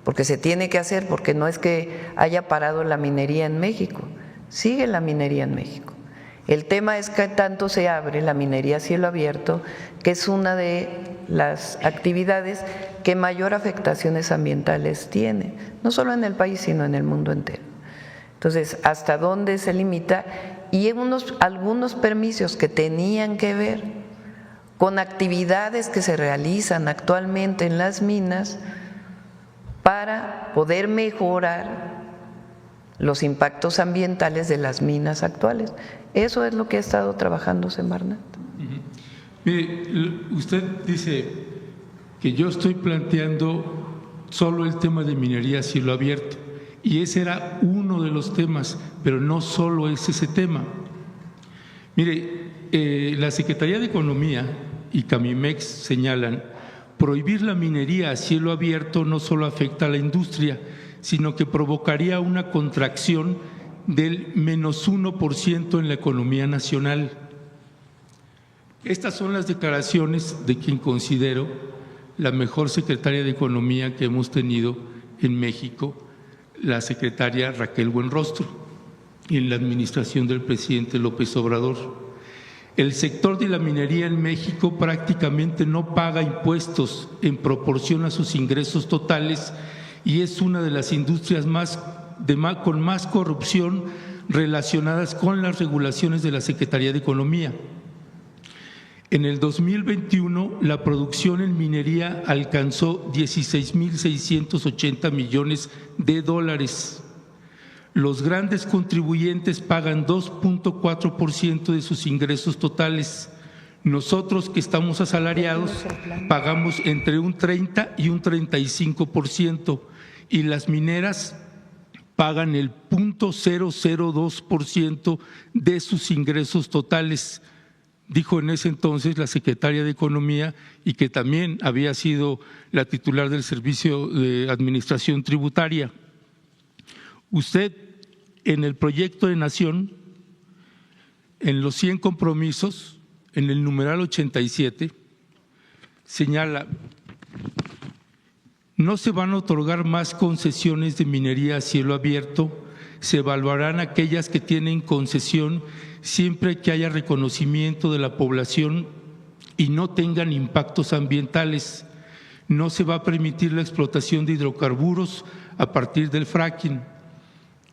porque se tiene que hacer, porque no es que haya parado la minería en México, sigue la minería en México. El tema es que tanto se abre la minería a cielo abierto, que es una de las actividades que mayor afectaciones ambientales tiene, no solo en el país, sino en el mundo entero. Entonces, ¿hasta dónde se limita? Y algunos permisos que tenían que ver con actividades que se realizan actualmente en las minas para poder mejorar los impactos ambientales de las minas actuales. Eso es lo que ha estado trabajando Semarnat. Mire, usted dice que yo estoy planteando solo el tema de minería a cielo abierto, y ese era uno de los temas, pero no solo es ese tema. Mire, la Secretaría de Economía y Camimex señalan: prohibir la minería a cielo abierto no solo afecta a la industria, sino que provocaría una contracción del -1% en la economía nacional. Estas son las declaraciones de quien considero la mejor secretaria de Economía que hemos tenido en México, la secretaria Raquel Buenrostro, en la administración del presidente López Obrador. El sector de la minería en México prácticamente no paga impuestos en proporción a sus ingresos totales y es una de las industrias con más corrupción relacionadas con las regulaciones de la Secretaría de Economía. En el 2021, la producción en minería alcanzó 16.680 millones de dólares. Los grandes contribuyentes pagan 2.4% de sus ingresos totales. Nosotros, que estamos asalariados, pagamos entre un 30 y un 35%, y las mineras pagan el 0.002% de sus ingresos totales, dijo en ese entonces la secretaria de Economía, y que también había sido la titular del Servicio de Administración Tributaria. Usted, en el proyecto de Nación, en los 100 compromisos, en el numeral 87, señala: no se van a otorgar más concesiones de minería a cielo abierto, se evaluarán aquellas que tienen concesión siempre que haya reconocimiento de la población y no tengan impactos ambientales. No se va a permitir la explotación de hidrocarburos a partir del fracking.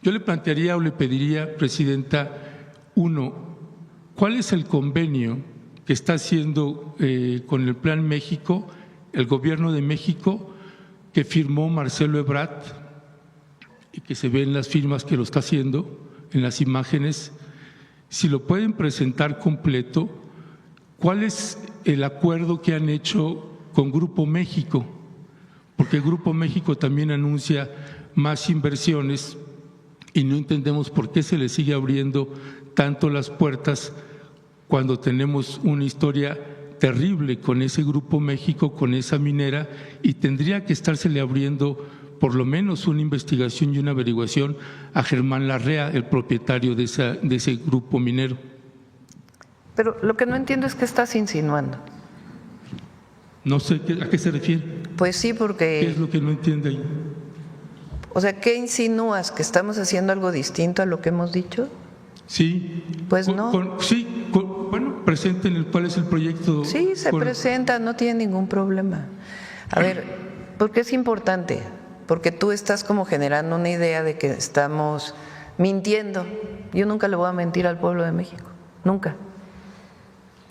Yo le plantearía o le pediría, Presidenta, ¿cuál es el convenio que está haciendo con el Plan México, el Gobierno de México, que firmó Marcelo Ebrard y que se ven las firmas que lo está haciendo en las imágenes? Si lo pueden presentar completo, ¿cuál es el acuerdo que han hecho con Grupo México? Porque Grupo México también anuncia más inversiones y no entendemos por qué se le sigue abriendo tanto las puertas cuando tenemos una historia terrible con ese Grupo México, con esa minera, y tendría que estársele abriendo por lo menos una investigación y una averiguación a Germán Larrea, el propietario de ese grupo minero. Pero lo que no entiendo es qué estás insinuando. No sé a qué se refiere. Pues sí, porque… ¿Qué es lo que no entiende ahí? O sea, ¿qué insinúas? ¿Que estamos haciendo algo distinto a lo que hemos dicho? Sí. Pues no. Bueno, presenten cuál es el proyecto. Sí, se presenta, no tiene ningún problema. A ver, porque es importante, porque tú estás como generando una idea de que estamos mintiendo. Yo nunca le voy a mentir al pueblo de México, nunca.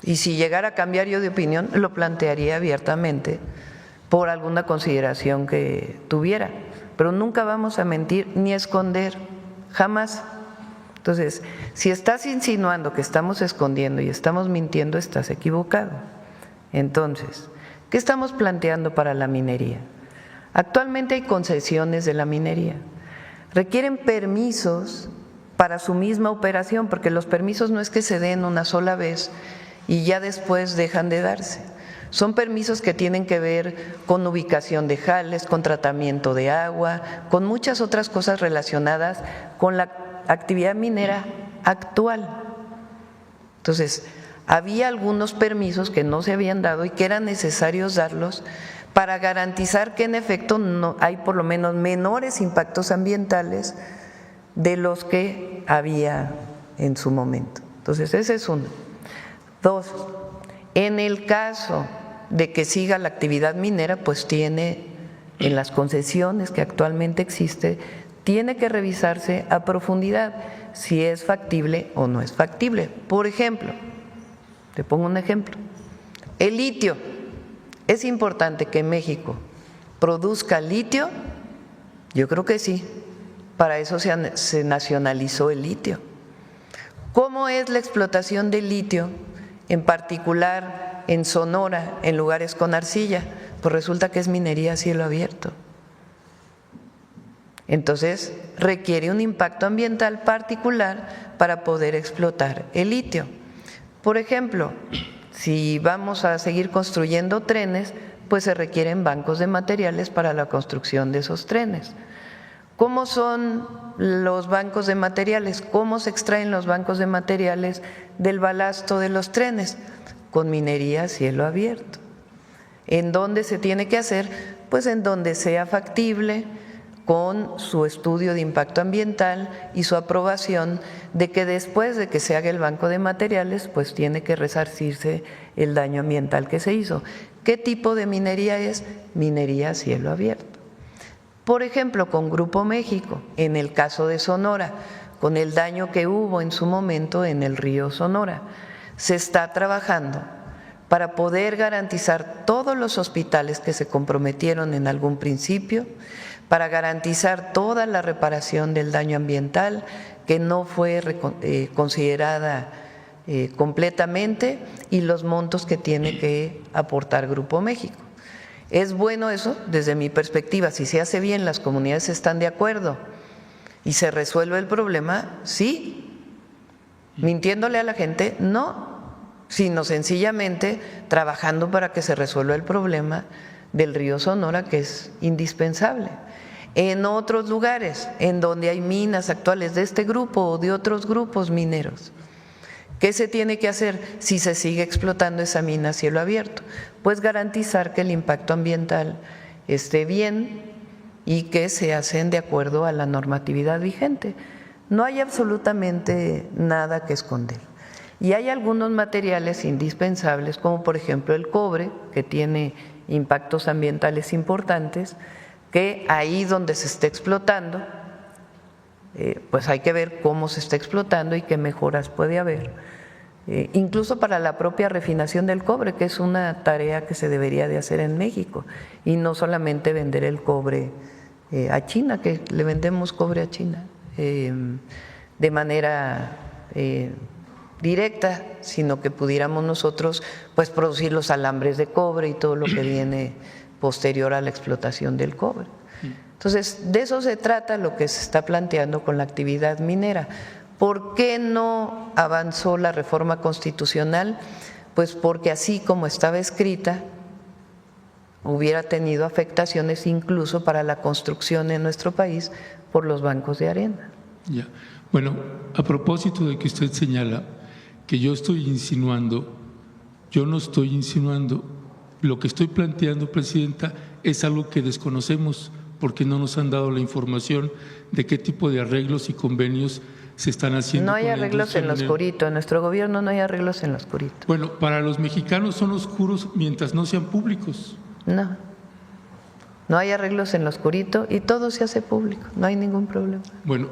Y si llegara a cambiar yo de opinión, lo plantearía abiertamente por alguna consideración que tuviera. Pero nunca vamos a mentir ni a esconder, jamás. Entonces, si estás insinuando que estamos escondiendo y estamos mintiendo, estás equivocado. Entonces, ¿qué estamos planteando para la minería? Actualmente hay concesiones de la minería. Requieren permisos para su misma operación, porque los permisos no es que se den una sola vez y ya después dejan de darse. Son permisos que tienen que ver con ubicación de jales, con tratamiento de agua, con muchas otras cosas relacionadas con la actividad minera actual. Entonces, había algunos permisos que no se habían dado y que eran necesarios darlos para garantizar que en efecto no hay por lo menos menores impactos ambientales de los que había en su momento. Entonces, ese es uno. Dos, en el caso de que siga la actividad minera, pues tiene en las concesiones que actualmente existe, tiene que revisarse a profundidad si es factible o no es factible. Por ejemplo, te pongo un ejemplo, El litio. ¿Es importante que México produzca litio? Yo creo que sí. Para eso se nacionalizó el litio. ¿Cómo es la explotación del litio, en particular en Sonora, en lugares con arcilla? Pues resulta que es minería a cielo abierto. Entonces, requiere un impacto ambiental particular para poder explotar el litio. Por ejemplo, si vamos a seguir construyendo trenes, pues se requieren bancos de materiales para la construcción de esos trenes. ¿Cómo son los bancos de materiales? ¿Cómo se extraen los bancos de materiales del balasto de los trenes? Con minería a cielo abierto. ¿En dónde se tiene que hacer? Pues en donde sea factible, con su estudio de impacto ambiental y su aprobación de que después de que se haga el banco de materiales, pues tiene que resarcirse el daño ambiental que se hizo. ¿Qué tipo de minería es? Minería a cielo abierto. Por ejemplo, con Grupo México, en el caso de Sonora, con el daño que hubo en su momento en el río Sonora, se está trabajando para poder garantizar todos los hospitales que se comprometieron en algún principio, para garantizar toda la reparación del daño ambiental que no fue considerada completamente y los montos que tiene que aportar Grupo México. ¿Es bueno eso? Desde mi perspectiva, si se hace bien, las comunidades están de acuerdo y se resuelve el problema, sí. ¿Mintiéndole a la gente? No, sino sencillamente trabajando para que se resuelva el problema del río Sonora, que es indispensable. En otros lugares, en donde hay minas actuales de este grupo o de otros grupos mineros, ¿qué se tiene que hacer si se sigue explotando esa mina a cielo abierto? Pues garantizar que el impacto ambiental esté bien y que se hacen de acuerdo a la normatividad vigente. No hay absolutamente nada que esconder. Y hay algunos materiales indispensables, como por ejemplo el cobre, que tiene impactos ambientales importantes, que ahí donde se esté explotando, pues hay que ver cómo se está explotando y qué mejoras puede haber. Incluso para la propia refinación del cobre, que es una tarea que se debería de hacer en México, y no solamente vender el cobre a China, que le vendemos cobre a China de manera directa, sino que pudiéramos nosotros pues producir los alambres de cobre y todo lo que viene posterior a la explotación del cobre. Entonces, de eso se trata lo que se está planteando con la actividad minera. ¿Por qué no avanzó la reforma constitucional? Pues porque así como estaba escrita, hubiera tenido afectaciones incluso para la construcción en nuestro país por los bancos de arena. Ya. Bueno, a propósito de que usted señala que yo estoy insinuando, yo no estoy insinuando. Lo que estoy planteando, Presidenta, es algo que desconocemos porque no nos han dado la información de qué tipo de arreglos y convenios se están haciendo. No hay arreglos en lo oscurito, en nuestro gobierno no hay arreglos en lo oscurito. Bueno, para los mexicanos son oscuros mientras no sean públicos. No, no hay arreglos en lo oscurito y todo se hace público, no hay ningún problema. Bueno,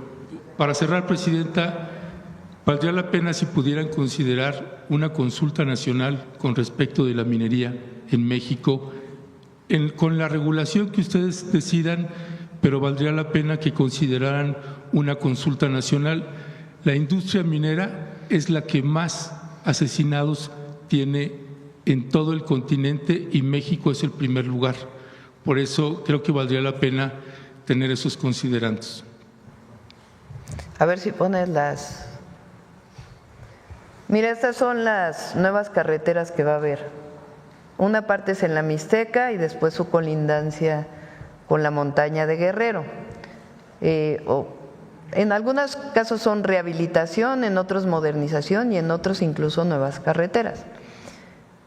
para cerrar, Presidenta, valdría la pena si pudieran considerar una consulta nacional con respecto de la minería en México, con la regulación que ustedes decidan, pero valdría la pena que consideraran una consulta nacional. La industria minera es la que más asesinados tiene en todo el continente y México es el primer lugar. Por eso creo que valdría la pena tener esos considerandos. A ver si pones las… Mira, estas son las nuevas carreteras que va a haber. Una parte es en la Mixteca y después su colindancia con la montaña de Guerrero. En algunos casos son rehabilitación, en otros modernización y en otros incluso nuevas carreteras.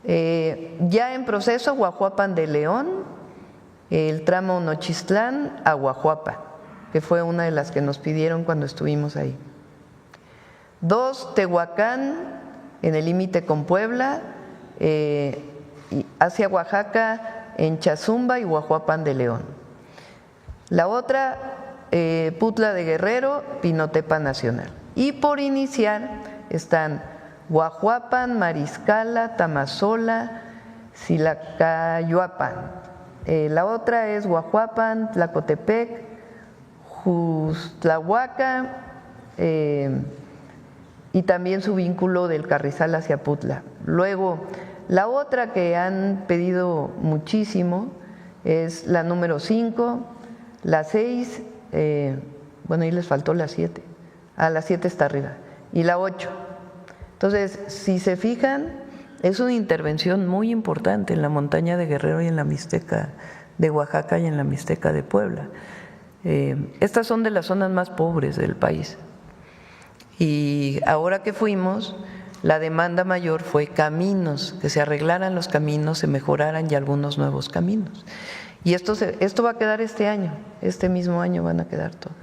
Ya en proceso, Guajuapan de León, el tramo Nochistlán a Guajuapa, que fue una de las que nos pidieron cuando estuvimos ahí. 2, Tehuacán, en el límite con Puebla, hacia Oaxaca, en Chazumba y Guajuapan de León. La otra, Putla de Guerrero, Pinotepa Nacional. Y por iniciar están Guajuapan, Mariscala, Tamazola, Silacayuapan. La otra es Guajuapan, Tlacotepec, Justlahuaca y también su vínculo del Carrizal hacia Putla. Luego, la otra que han pedido muchísimo es la número 5, la 6, bueno, ahí les faltó la 7. La 7 está arriba, y la 8. Entonces, si se fijan, es una intervención muy importante en la montaña de Guerrero y en la Mixteca de Oaxaca y en la Mixteca de Puebla. Estas son de las zonas más pobres del país. Y ahora que fuimos, la demanda mayor fue caminos, que se arreglaran los caminos, se mejoraran y algunos nuevos caminos. Y esto va a quedar este año, este mismo año van a quedar todas.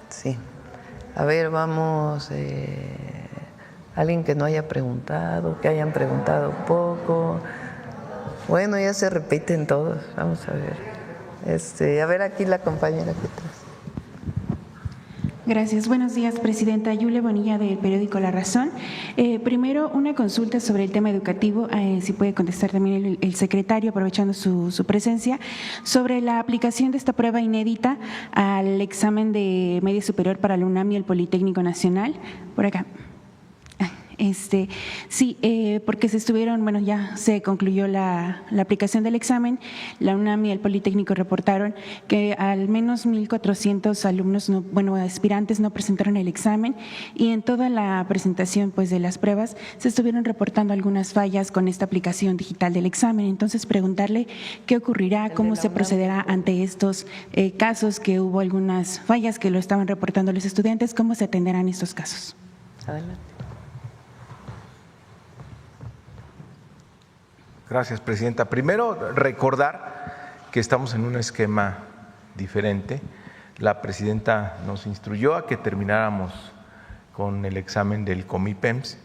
Sí. A ver, vamos, alguien que no haya preguntado, que hayan preguntado poco. Bueno, ya se repiten todos, vamos a ver. A ver aquí la compañera que atrás. Gracias. Buenos días, Presidenta. Yulia Bonilla, del periódico La Razón. Primero, una consulta sobre el tema educativo, si puede contestar también el secretario, aprovechando su presencia, sobre la aplicación de esta prueba inédita al examen de media superior para la UNAM y el Politécnico Nacional. Por acá. Sí, porque ya se concluyó la aplicación del examen. La UNAM y el Politécnico reportaron que al menos 1,400 alumnos, aspirantes no presentaron el examen, y en toda la presentación de las pruebas se estuvieron reportando algunas fallas con esta aplicación digital del examen. Entonces, preguntarle qué ocurrirá, cómo se procederá ante estos casos, que hubo algunas fallas que lo estaban reportando los estudiantes, cómo se atenderán estos casos. Adelante. Gracias, Presidenta. Primero, recordar que estamos en un esquema diferente. La Presidenta nos instruyó a que termináramos con el examen del Comipems,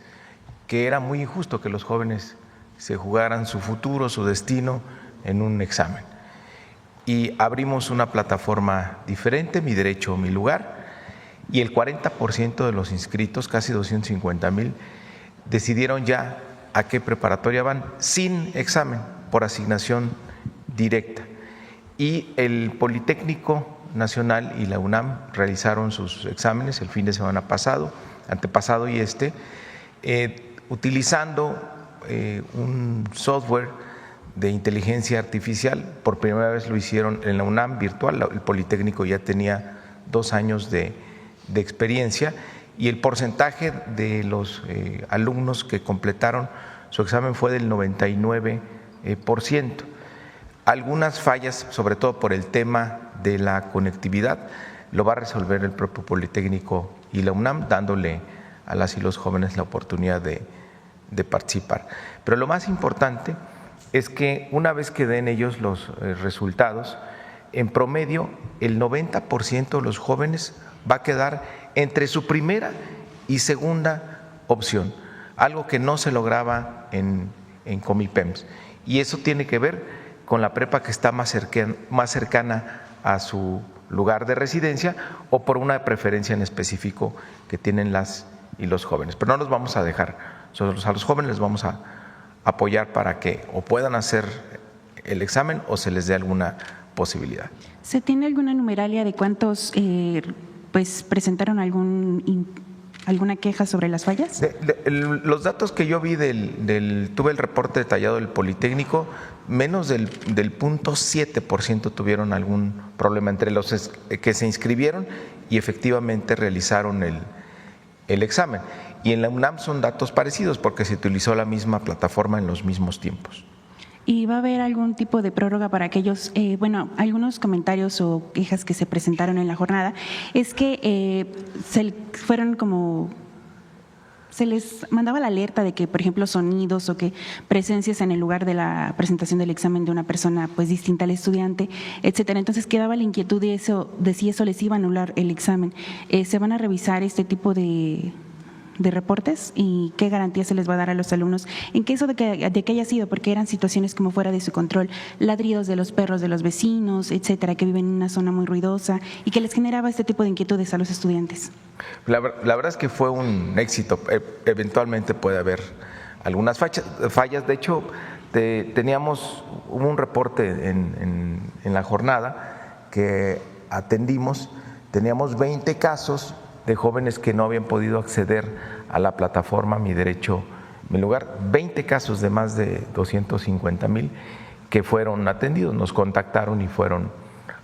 que era muy injusto que los jóvenes se jugaran su futuro, su destino en un examen. Y abrimos una plataforma diferente, Mi Derecho, Mi Lugar, y el 40% de los inscritos, casi 250,000, decidieron ya a qué preparatoria van sin examen, por asignación directa. Y el Politécnico Nacional y la UNAM realizaron sus exámenes el fin de semana pasado, antepasado y utilizando un software de inteligencia artificial. Por primera vez lo hicieron en la UNAM virtual, el Politécnico ya tenía 2 años de experiencia, y el porcentaje de los alumnos que completaron su examen fue del 99%. Algunas fallas, sobre todo por el tema de la conectividad, lo va a resolver el propio Politécnico y la UNAM, dándole a las y los jóvenes la oportunidad de participar. Pero lo más importante es que una vez que den ellos los resultados, en promedio el 90% de los jóvenes va a quedar entre su primera y segunda opción, algo que no se lograba en Comipems. Y eso tiene que ver con la prepa que está más cercana a su lugar de residencia, o por una preferencia en específico que tienen las y los jóvenes. Pero no los vamos a dejar, nosotros a los jóvenes les vamos a apoyar para que o puedan hacer el examen o se les dé alguna posibilidad. ¿Se tiene alguna numeralia de cuántos presentaron alguna queja sobre las fallas? Los datos que yo vi tuve el reporte detallado del Politécnico, menos del 0.7% tuvieron algún problema entre los que se inscribieron y efectivamente realizaron el examen. Y en la UNAM son datos parecidos porque se utilizó la misma plataforma en los mismos tiempos. ¿Y va a haber algún tipo de prórroga para aquellos, algunos comentarios o quejas que se presentaron en la jornada? Es que se les mandaba la alerta de que, por ejemplo, sonidos o que presencias en el lugar de la presentación del examen de una persona distinta al estudiante, etcétera. Entonces quedaba la inquietud de si eso les iba a anular el examen. ¿Se van a revisar este tipo de reportes y qué garantía se les va a dar a los alumnos en caso de que haya sido, porque eran situaciones como fuera de su control, ladridos de los perros de los vecinos, etcétera, que viven en una zona muy ruidosa y que les generaba este tipo de inquietudes a los estudiantes? La verdad es que fue un éxito. Eventualmente puede haber algunas fallas. De hecho, hubo un reporte en la jornada que atendimos. Teníamos 20 casos de jóvenes que no habían podido acceder a la plataforma Mi Derecho, Mi Lugar. 20 casos de más de 250,000 que fueron atendidos. Nos contactaron y fueron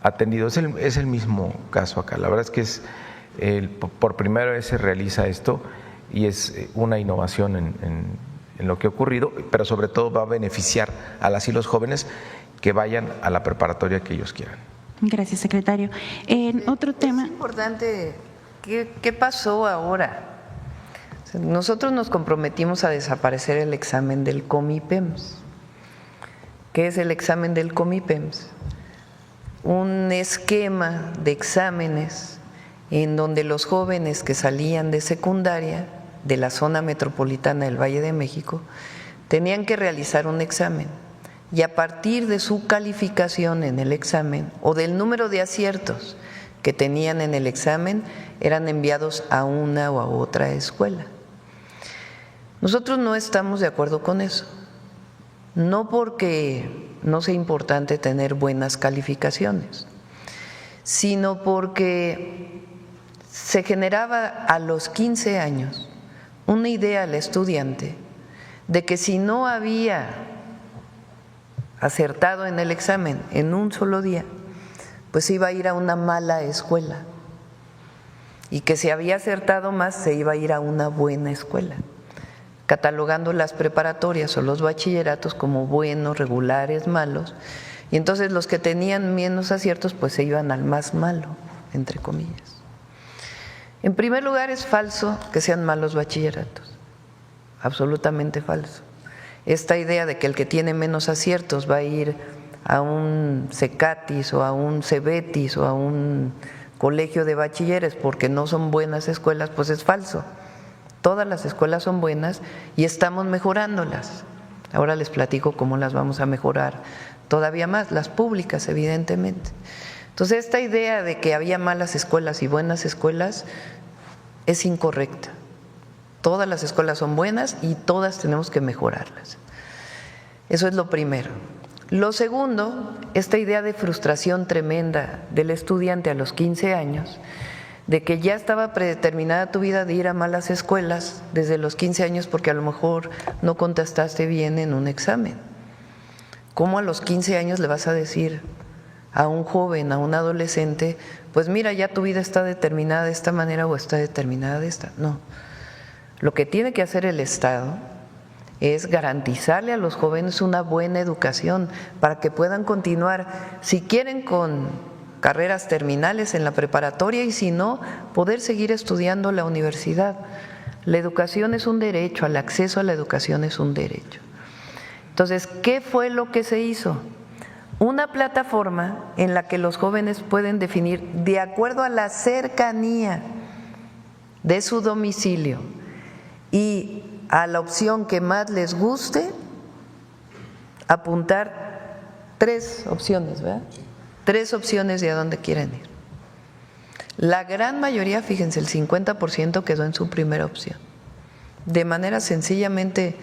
atendidos. Es el mismo caso acá. La verdad es que por primera vez se realiza esto y es una innovación en lo que ha ocurrido, pero sobre todo va a beneficiar a las y los jóvenes que vayan a la preparatoria que ellos quieran. Gracias, secretario. Otro tema. Es importante, ¿qué pasó ahora? Nosotros nos comprometimos a desaparecer el examen del Comipems. ¿Qué es el examen del Comipems? Un esquema de exámenes en donde los jóvenes que salían de secundaria de la zona metropolitana del Valle de México tenían que realizar un examen y a partir de su calificación en el examen o del número de aciertos que tenían en el examen eran enviados a una o a otra escuela. Nosotros no estamos de acuerdo con eso, no porque no sea importante tener buenas calificaciones, sino porque se generaba a los 15 años una idea al estudiante de que si no había acertado en el examen en un solo día, pues iba a ir a una mala escuela y que si había acertado más se iba a ir a una buena escuela, catalogando las preparatorias o los bachilleratos como buenos, regulares, malos, y entonces los que tenían menos aciertos pues se iban al más malo, entre comillas. En primer lugar, es falso que sean malos bachilleratos, absolutamente falso. Esta idea de que el que tiene menos aciertos va a ir a un CECATIS o a un CEBETIS o a un colegio de bachilleres porque no son buenas escuelas, pues es falso. Todas las escuelas son buenas y estamos mejorándolas. Ahora les platico cómo las vamos a mejorar todavía más, las públicas evidentemente. Entonces esta idea de que había malas escuelas y buenas escuelas es incorrecta. Todas las escuelas son buenas y todas tenemos que mejorarlas. Eso es lo primero. Lo segundo, esta idea de frustración tremenda del estudiante a los 15 años, de que ya estaba predeterminada tu vida de ir a malas escuelas desde los 15 años porque a lo mejor no contestaste bien en un examen. ¿Cómo a los 15 años le vas a decir a un joven, a un adolescente, pues mira, ya tu vida está determinada de esta manera o está determinada de esta? No. Lo que tiene que hacer el Estado es garantizarle a los jóvenes una buena educación para que puedan continuar, si quieren, con carreras terminales en la preparatoria y si no, poder seguir estudiando la universidad. La educación es un derecho, el acceso a la educación es un derecho. Entonces, ¿qué fue lo que se hizo? Una plataforma en la que los jóvenes pueden definir, de acuerdo a la cercanía de su domicilio y a la opción que más les guste, apuntar 3 opciones, ¿verdad? 3 opciones de a dónde quieren ir. La gran mayoría, fíjense, el 50% quedó en su primera opción, de manera sencillamente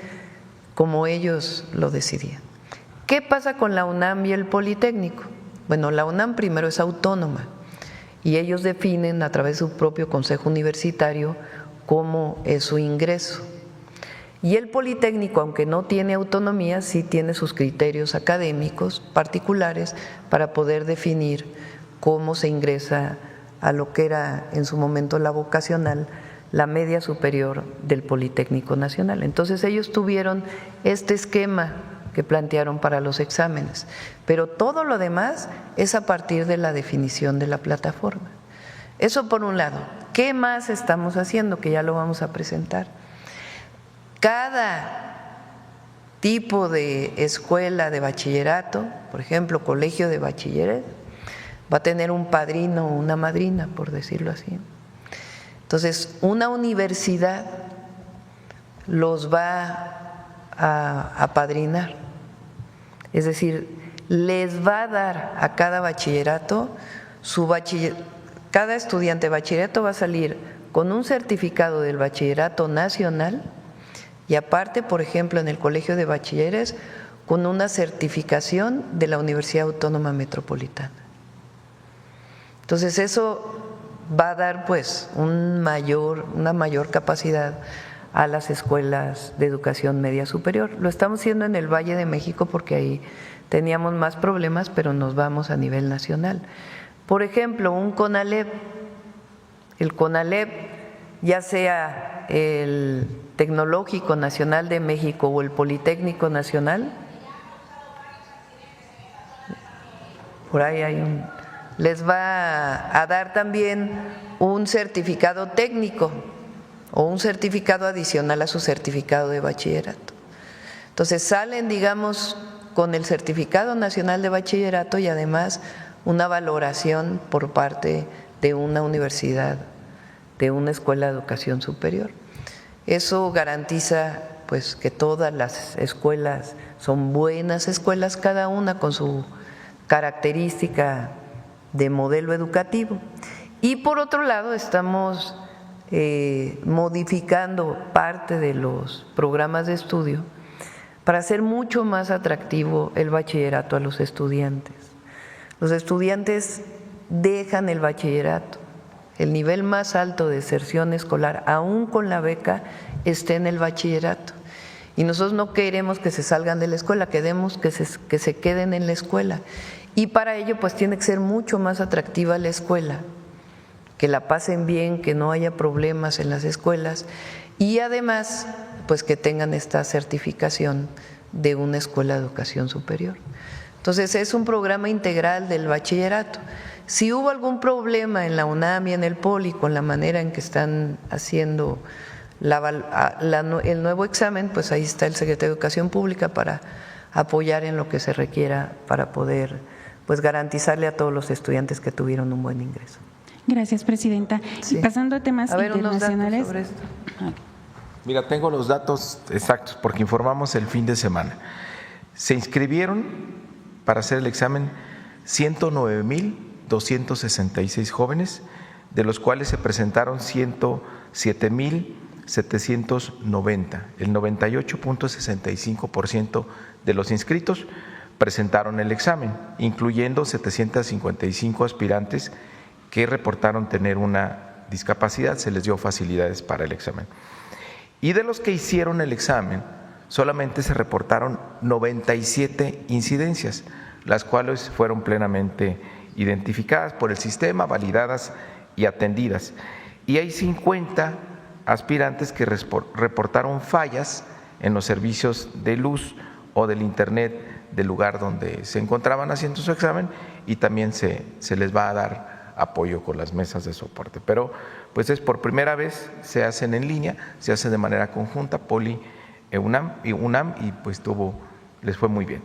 como ellos lo decidían. ¿Qué pasa con la UNAM y el Politécnico? Bueno, la UNAM primero es autónoma y ellos definen a través de su propio consejo universitario cómo es su ingreso. Y el Politécnico, aunque no tiene autonomía, sí tiene sus criterios académicos particulares para poder definir cómo se ingresa a lo que era en su momento la vocacional, la media superior del Politécnico Nacional. Entonces ellos tuvieron este esquema que plantearon para los exámenes, pero todo lo demás es a partir de la definición de la plataforma. Eso por un lado. ¿Qué más estamos haciendo? Que ya lo vamos a presentar. Cada tipo de escuela de bachillerato, por ejemplo, colegio de bachilleres, va a tener un padrino o una madrina, por decirlo así. Entonces, una universidad los va a apadrinar. Es decir, les va a dar a cada bachillerato cada estudiante de bachillerato va a salir con un certificado del Bachillerato Nacional y aparte, por ejemplo, en el Colegio de Bachilleres, con una certificación de la Universidad Autónoma Metropolitana. Entonces eso va a dar pues una mayor capacidad a las escuelas de educación media superior. Lo estamos haciendo en el Valle de México porque ahí teníamos más problemas, pero nos vamos a nivel nacional. Por ejemplo, un CONALEP, el CONALEP, ya sea el Tecnológico Nacional de México o el Politécnico Nacional, por ahí les va a dar también un certificado técnico o un certificado adicional a su certificado de bachillerato. Entonces salen, digamos, con el certificado nacional de bachillerato y además una valoración por parte de una universidad, de una escuela de educación superior. Eso garantiza pues que todas las escuelas son buenas escuelas, cada una con su característica de modelo educativo. Y por otro lado estamos modificando parte de los programas de estudio para hacer mucho más atractivo el bachillerato a los estudiantes. Los estudiantes dejan el bachillerato, el nivel más alto de deserción escolar, aún con la beca, está en el bachillerato. Y nosotros no queremos que se salgan de la escuela, queremos que se queden en la escuela. Y para ello pues tiene que ser mucho más atractiva la escuela, que la pasen bien, que no haya problemas en las escuelas y además pues que tengan esta certificación de una escuela de educación superior. Entonces es un programa integral del bachillerato. Si hubo algún problema en la UNAM y en el Poli con la manera en que están haciendo el nuevo examen, pues ahí está el secretario de Educación Pública para apoyar en lo que se requiera para poder pues garantizarle a todos los estudiantes que tuvieron un buen ingreso. Gracias, presidenta. Sí. Y pasando a temas internacionales. Unos datos sobre esto. Mira, tengo los datos exactos porque informamos el fin de semana. Se inscribieron para hacer el examen 109,266 jóvenes, de los cuales se presentaron 107,790. El 98.65% de los inscritos presentaron el examen, incluyendo 755 aspirantes que reportaron tener una discapacidad, se les dio facilidades para el examen. Y de los que hicieron el examen, solamente se reportaron 97 incidencias, las cuales fueron plenamente identificadas por el sistema, validadas y atendidas. Y hay 50 aspirantes que reportaron fallas en los servicios de luz o del internet del lugar donde se encontraban haciendo su examen y también se les va a dar apoyo con las mesas de soporte. Pero pues es por primera vez, se hacen en línea, se hacen de manera conjunta, Poli, UNAM y pues les fue muy bien.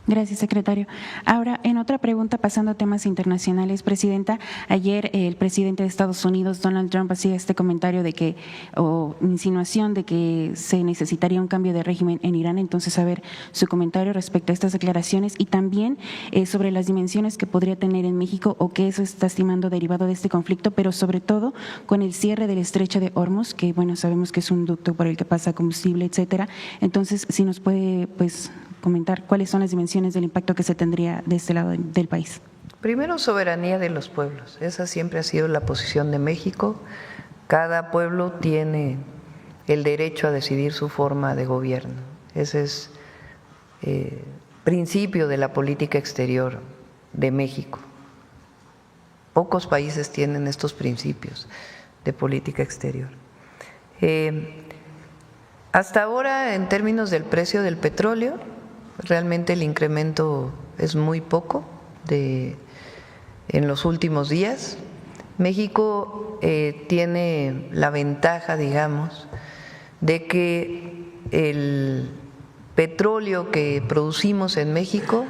Gracias, secretario. Ahora, en otra pregunta, pasando a temas internacionales, presidenta, ayer el presidente de Estados Unidos, Donald Trump, hacía este comentario de que, o insinuación de que se necesitaría un cambio de régimen en Irán. Entonces, a ver su comentario respecto a estas declaraciones y también sobre las dimensiones que podría tener en México o que eso está estimando derivado de este conflicto, pero sobre todo con el cierre del estrecho de Hormuz, que bueno, sabemos que es un ducto por el que pasa combustible, etcétera. Entonces, si nos puede, pues, comentar cuáles son las dimensiones del impacto que se tendría de este lado del país. Primero, soberanía de los pueblos. Esa siempre ha sido la posición de México. Cada pueblo tiene el derecho a decidir su forma de gobierno. Ese es principio de la política exterior de México. Pocos países tienen estos principios de política exterior. Hasta ahora, en términos del precio del petróleo, realmente el incremento es muy poco en los últimos días. México tiene la ventaja, digamos, de que el petróleo que producimos en México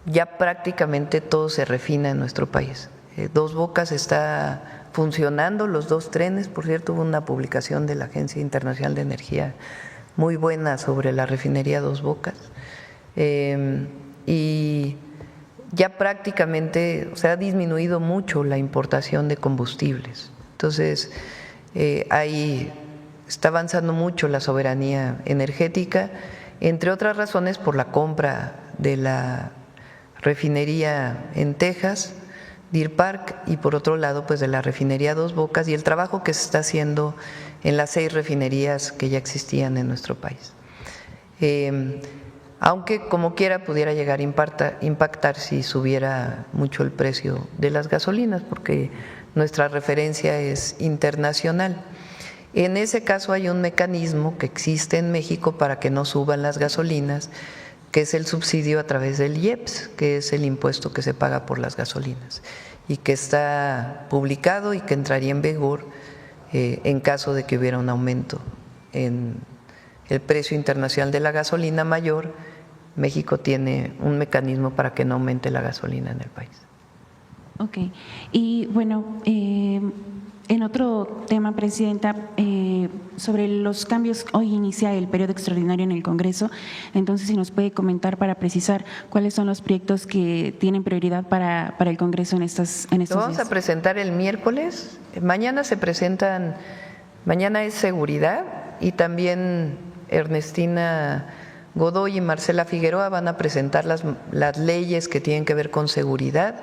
ya prácticamente todo se refina en nuestro país. Dos Bocas está funcionando los dos trenes. Por cierto, hubo una publicación de la Agencia Internacional de Energía muy buena sobre la refinería Dos Bocas. Y ya prácticamente ha disminuido mucho la importación de combustibles. Entonces, ahí está avanzando mucho la soberanía energética, entre otras razones por la compra de la refinería en Texas, Deer Park, y por otro lado pues de la refinería Dos Bocas y el trabajo que se está haciendo en las 6 refinerías que ya existían en nuestro país. Aunque como quiera pudiera llegar a impactar si subiera mucho el precio de las gasolinas, porque nuestra referencia es internacional. En ese caso hay un mecanismo que existe en México para que no suban las gasolinas, que es el subsidio a través del IEPS, que es el impuesto que se paga por las gasolinas, y que está publicado y que entraría en vigor en caso de que hubiera un aumento en el precio internacional de la gasolina mayor. México tiene un mecanismo para que no aumente la gasolina en el país. Ok. Y bueno, en otro tema, Presidenta, sobre los cambios, hoy inicia el periodo extraordinario en el Congreso, entonces si nos puede comentar para precisar cuáles son los proyectos que tienen prioridad para el Congreso en estos días. Lo vamos a presentar el miércoles, mañana se presentan, mañana es seguridad y también Ernestina Godoy y Marcela Figueroa van a presentar las leyes que tienen que ver con seguridad,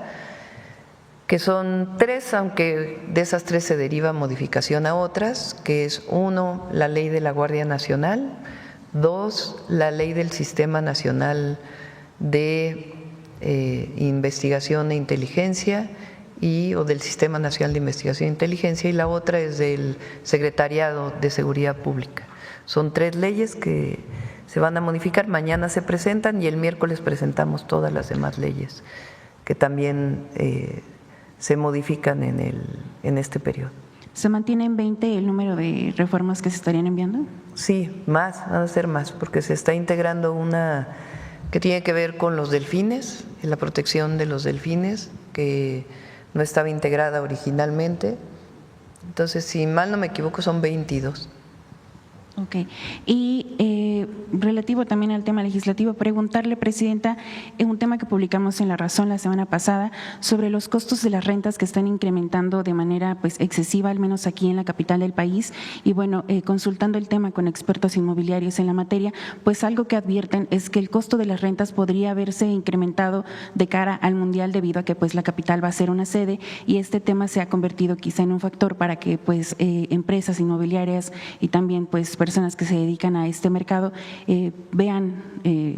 que son 3, aunque de esas 3 se deriva modificación a otras, que es 1, la ley de la Guardia Nacional, 2, la ley del Sistema Nacional de Investigación e Inteligencia o del Sistema Nacional de Investigación e Inteligencia, y la otra es del Secretariado de Seguridad Pública. Son 3 leyes que se van a modificar, mañana se presentan y el miércoles presentamos todas las demás leyes que también se modifican en este periodo. ¿Se mantiene en 20 el número de reformas que se estarían enviando? Sí, van a ser más, porque se está integrando una que tiene que ver con los delfines, en la protección de los delfines, que no estaba integrada originalmente. Entonces, si mal no me equivoco, son 22. Ok. Y relativo también al tema legislativo, preguntarle, Presidenta, un tema que publicamos en La Razón la semana pasada sobre los costos de las rentas que están incrementando de manera pues excesiva, al menos aquí en la capital del país. Y bueno, consultando el tema con expertos inmobiliarios en la materia, pues algo que advierten es que el costo de las rentas podría haberse incrementado de cara al Mundial debido a que pues la capital va a ser una sede, y este tema se ha convertido quizá en un factor para que pues empresas inmobiliarias y también pues personas que se dedican a este mercado vean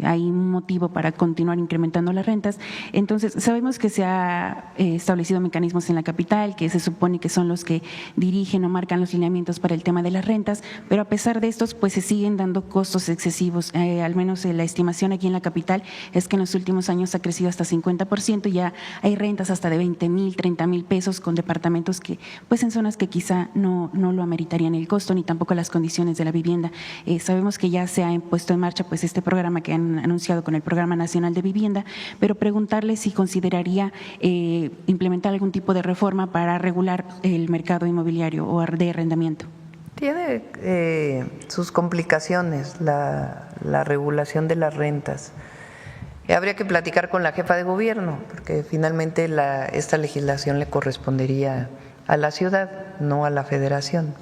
ahí un motivo para continuar incrementando las rentas. Entonces, sabemos que se ha establecido mecanismos en la capital que se supone que son los que dirigen o marcan los lineamientos para el tema de las rentas, pero a pesar de estos, pues se siguen dando costos excesivos. Al menos la estimación aquí en la capital es que en los últimos años ha crecido hasta 50%, y ya hay rentas hasta de 20,000, 30,000 pesos con departamentos que, pues en zonas que quizá no lo ameritarían el costo ni tampoco las condiciones de la vivienda. Sabemos que ya se ha puesto en marcha pues este programa que han anunciado con el Programa Nacional de Vivienda, pero preguntarle si consideraría implementar algún tipo de reforma para regular el mercado inmobiliario o de arrendamiento. Tiene sus complicaciones la regulación de las rentas. Habría que platicar con la jefa de gobierno, porque finalmente esta legislación le correspondería a la ciudad, no a la federación.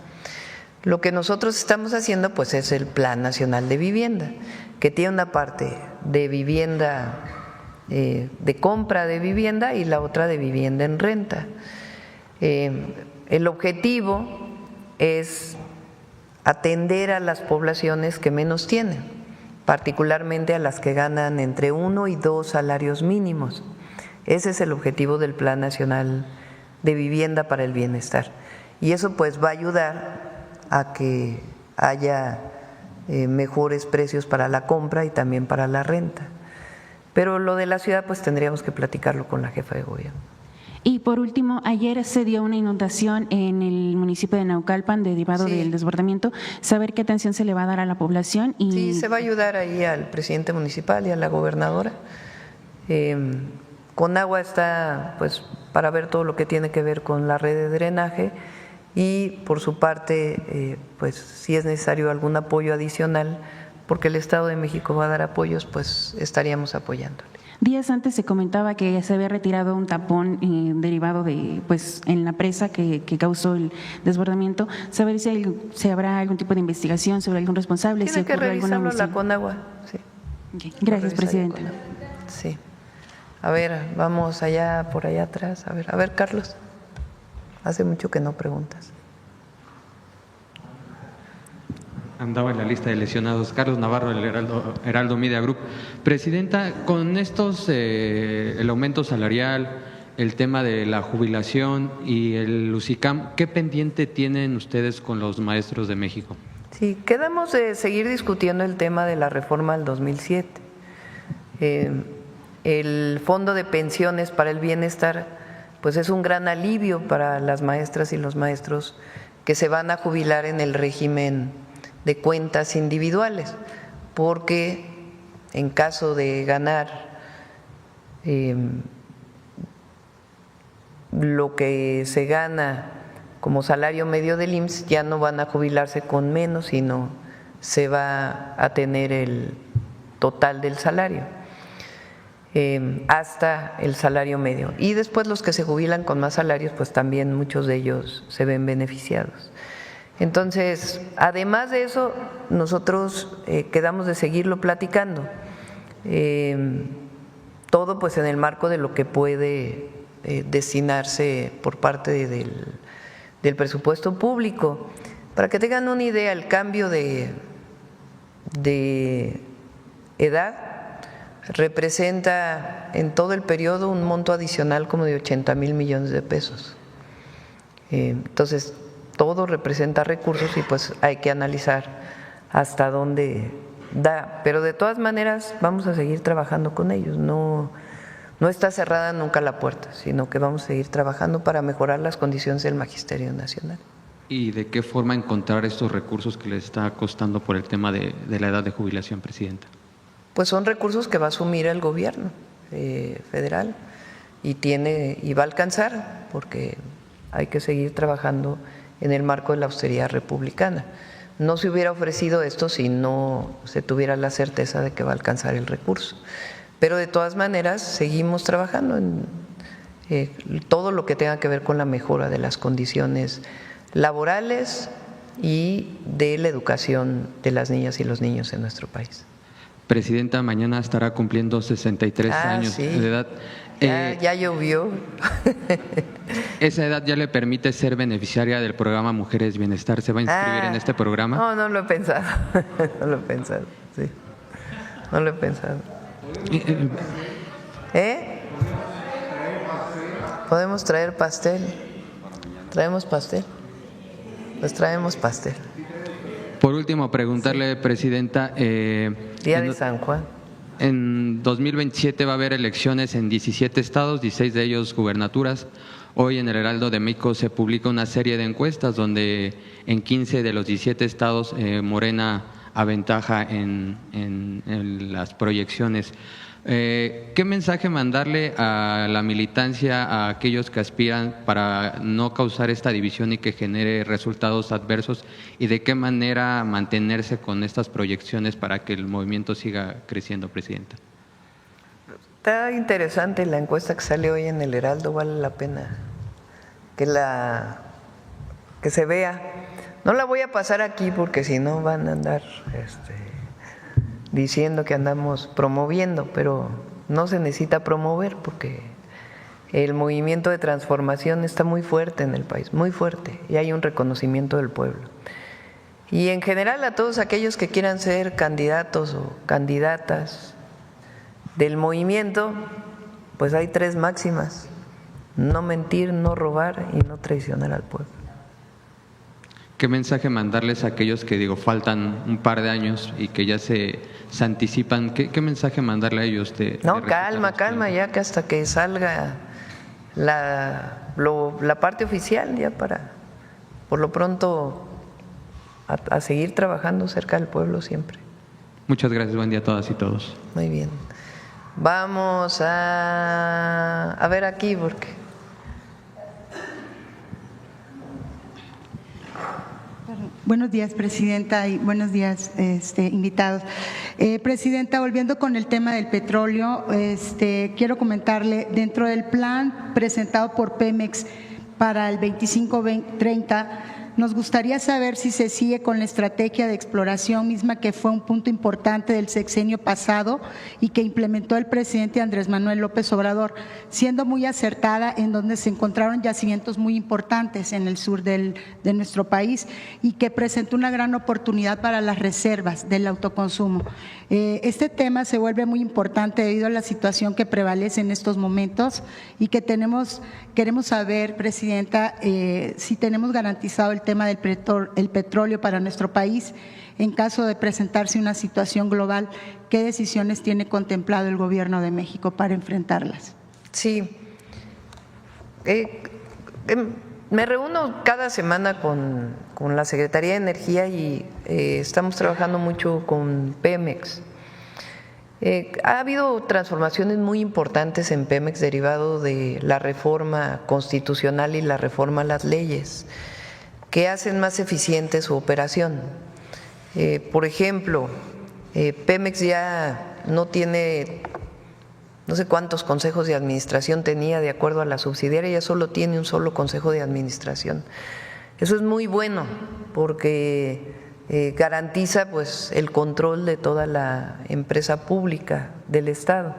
Lo que nosotros estamos haciendo pues es el Plan Nacional de Vivienda, que tiene una parte de vivienda, de compra de vivienda, y la otra de vivienda en renta. El objetivo es atender a las poblaciones que menos tienen, particularmente a las que ganan entre 1 y 2 salarios mínimos. Ese es el objetivo del Plan Nacional de Vivienda para el Bienestar. Y eso pues va a ayudar a que haya mejores precios para la compra y también para la renta. Pero lo de la ciudad pues tendríamos que platicarlo con la jefa de gobierno. Y por último, ayer se dio una inundación en el municipio de Naucalpan derivado del desbordamiento. Saber qué atención se le va a dar a la población. Sí, se va a ayudar ahí al presidente municipal y a la gobernadora. Conagua está pues para ver todo lo que tiene que ver con la red de drenaje y por su parte, pues si es necesario algún apoyo adicional, porque el Estado de México va a dar apoyos, pues estaríamos apoyándole. Días antes se comentaba que se había retirado un tapón derivado de, pues, en la presa que causó el desbordamiento. Saber si habrá algún tipo de investigación sobre algún responsable. Tiene que revisarlo la Conagua. Sí. Okay. Gracias, presidenta. Sí. A ver, vamos allá, por allá atrás. A ver, Carlos. Hace mucho que no preguntas. Andaba en la lista de lesionados. Carlos Navarro, del Heraldo Media Group. Presidenta, con estos, el aumento salarial, el tema de la jubilación y el UCICAM, ¿qué pendiente tienen ustedes con los maestros de México? Sí, quedamos de seguir discutiendo el tema de la reforma del 2007. El Fondo de Pensiones para el Bienestar, pues es un gran alivio para las maestras y los maestros que se van a jubilar en el régimen de cuentas individuales, porque en caso de ganar lo que se gana como salario medio del IMSS, ya no van a jubilarse con menos, sino se va a tener el total del salario, hasta el salario medio. Y después los que se jubilan con más salarios, pues también muchos de ellos se ven beneficiados. Entonces, además de eso, nosotros quedamos de seguirlo platicando, todo pues en el marco de lo que puede destinarse por parte del presupuesto público. Para que tengan una idea, el cambio de edad representa en todo el periodo un monto adicional como de 80,000 millones de pesos. Entonces, todo representa recursos y pues hay que analizar hasta dónde da, pero de todas maneras vamos a seguir trabajando con ellos, no está cerrada nunca la puerta, sino que vamos a seguir trabajando para mejorar las condiciones del Magisterio Nacional. ¿Y de qué forma encontrar estos recursos que les está costando por el tema de la edad de jubilación, presidenta? Pues son recursos que va a asumir el gobierno federal y va a alcanzar, porque hay que seguir trabajando en el marco de la austeridad republicana. No se hubiera ofrecido esto si no se tuviera la certeza de que va a alcanzar el recurso. Pero de todas maneras seguimos trabajando en todo lo que tenga que ver con la mejora de las condiciones laborales y de la educación de las niñas y los niños en nuestro país. Presidenta, mañana estará cumpliendo 63 años sí. de edad. Ya llovió. ¿Esa edad ya le permite ser beneficiaria del programa Mujeres Bienestar? ¿Se va a inscribir en este programa? No lo he pensado. No lo he pensado, sí. No lo he pensado. ¿Podemos traer pastel? ¿Traemos pastel? Pues traemos pastel. Por último, preguntarle, sí, presidenta. Día de San Juan. En 2027 va a haber elecciones en 17 estados, 16 de ellos gubernaturas. Hoy en el Heraldo de México se publica una serie de encuestas donde en 15 de los 17 estados Morena aventaja en las proyecciones. ¿Qué mensaje mandarle a la militancia, a aquellos que aspiran para no causar esta división y que genere resultados adversos? ¿Y de qué manera mantenerse con estas proyecciones para que el movimiento siga creciendo, presidenta? Está interesante la encuesta que sale hoy en el Heraldo, vale la pena que se vea. No la voy a pasar aquí porque si no van a andar diciendo que andamos promoviendo, pero no se necesita promover porque el movimiento de transformación está muy fuerte en el país, muy fuerte, y hay un reconocimiento del pueblo. Y en general a todos aquellos que quieran ser candidatos o candidatas del movimiento, pues hay 3 máximas: no mentir, no robar y no traicionar al pueblo. ¿Qué mensaje mandarles a aquellos que, faltan un par de años y que ya se anticipan? ¿Qué mensaje mandarle a ellos? Calma, ya que hasta que salga la parte oficial, ya para, por lo pronto, a seguir trabajando cerca del pueblo siempre. Muchas gracias, buen día a todas y todos. Muy bien. Vamos a ver aquí, porque Buenos días, Presidenta, y buenos días, invitados. Presidenta, volviendo con el tema del petróleo, quiero comentarle, dentro del plan presentado por Pemex para el 25-30, nos gustaría saber si se sigue con la estrategia de exploración misma, que fue un punto importante del sexenio pasado y que implementó el presidente Andrés Manuel López Obrador, siendo muy acertada, en donde se encontraron yacimientos muy importantes en el sur de nuestro país y que presentó una gran oportunidad para las reservas del autoconsumo. Este tema se vuelve muy importante debido a la situación que prevalece en estos momentos y que queremos saber, Presidenta, si tenemos garantizado el tema del petróleo para nuestro país. En caso de presentarse una situación global, ¿qué decisiones tiene contemplado el Gobierno de México para enfrentarlas? Sí. Me reúno cada semana con la Secretaría de Energía y estamos trabajando mucho con Pemex. Ha habido transformaciones muy importantes en Pemex derivado de la reforma constitucional y la reforma a las leyes, que hacen más eficiente su operación. Por ejemplo, Pemex ya no tiene, no sé cuántos consejos de administración tenía de acuerdo a la subsidiaria, ya solo tiene un solo consejo de administración. Eso es muy bueno porque garantiza pues el control de toda la empresa pública del Estado.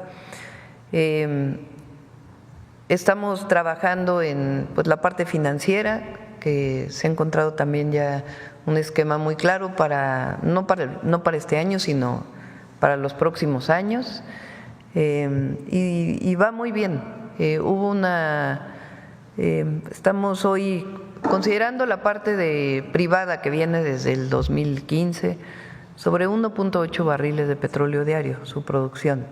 Estamos trabajando en pues la parte financiera, que se ha encontrado también ya un esquema muy claro no para este año, sino para los próximos años, y va muy bien. Estamos hoy considerando la parte privada que viene desde el 2015, sobre 1.8 barriles de petróleo diario, su producción.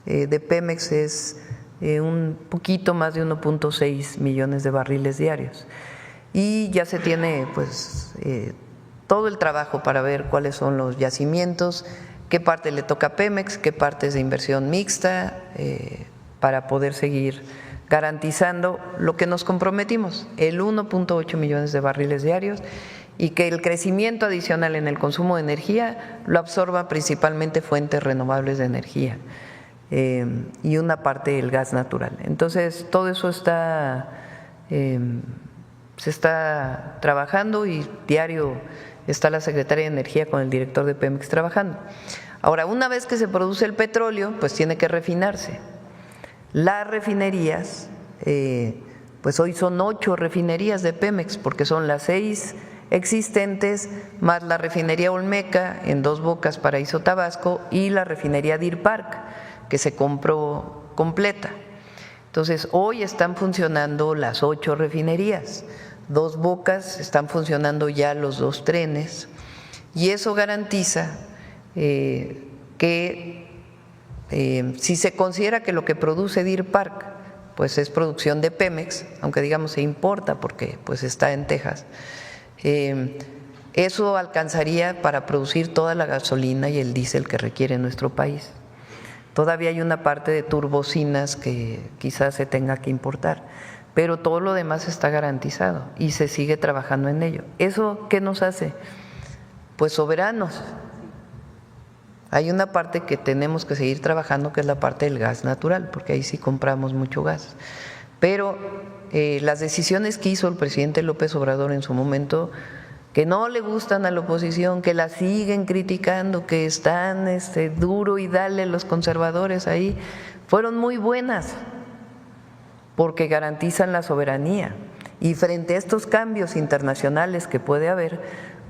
De Pemex es un poquito más de 1.6 millones de barriles diarios. Y ya se tiene pues todo el trabajo para ver cuáles son los yacimientos, qué parte le toca a Pemex, qué parte es de inversión mixta, para poder seguir garantizando lo que nos comprometimos, el 1.8 millones de barriles diarios, y que el crecimiento adicional en el consumo de energía lo absorba principalmente fuentes renovables de energía y una parte del gas natural. Entonces todo eso se está trabajando y diario está la Secretaría de Energía con el director de Pemex trabajando. Ahora, una vez que se produce el petróleo, pues tiene que refinarse. Las refinerías, pues hoy son 8 refinerías de Pemex, porque son las 6 existentes, más la refinería Olmeca en Dos Bocas, Paraíso, Tabasco, y la refinería Deer Park, que se compró completa. Entonces, hoy están funcionando las 8 refinerías. Dos Bocas están funcionando ya los 2 trenes, y eso garantiza que si se considera que lo que produce Deer Park pues es producción de Pemex, aunque digamos se importa porque pues está en Texas, eso alcanzaría para producir toda la gasolina y el diésel que requiere nuestro país. Todavía hay una parte de turbocinas que quizás se tenga que importar, pero todo lo demás está garantizado y se sigue trabajando en ello. ¿Eso qué nos hace? Pues soberanos. Hay una parte que tenemos que seguir trabajando, que es la parte del gas natural, porque ahí sí compramos mucho gas. Pero las decisiones que hizo el presidente López Obrador en su momento, que no le gustan a la oposición, que la siguen criticando, que están duro y dale los conservadores ahí, fueron muy buenas, porque garantizan la soberanía. Y frente a estos cambios internacionales que puede haber,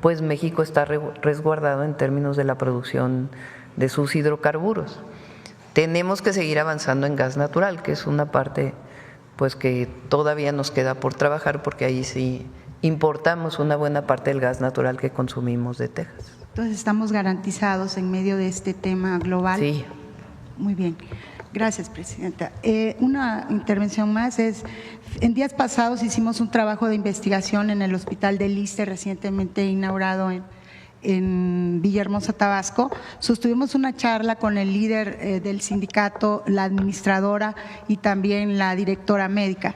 pues México está resguardado en términos de la producción de sus hidrocarburos. Tenemos que seguir avanzando en gas natural, que es una parte pues que todavía nos queda por trabajar, porque ahí sí importamos una buena parte del gas natural que consumimos de Texas. Entonces, ¿estamos garantizados en medio de este tema global? Sí. Muy bien. Gracias, Presidenta. Una intervención más es, en días pasados hicimos un trabajo de investigación en el Hospital del Iste, recientemente inaugurado en Villahermosa, Tabasco. Sostuvimos una charla con el líder del sindicato, la administradora y también la directora médica,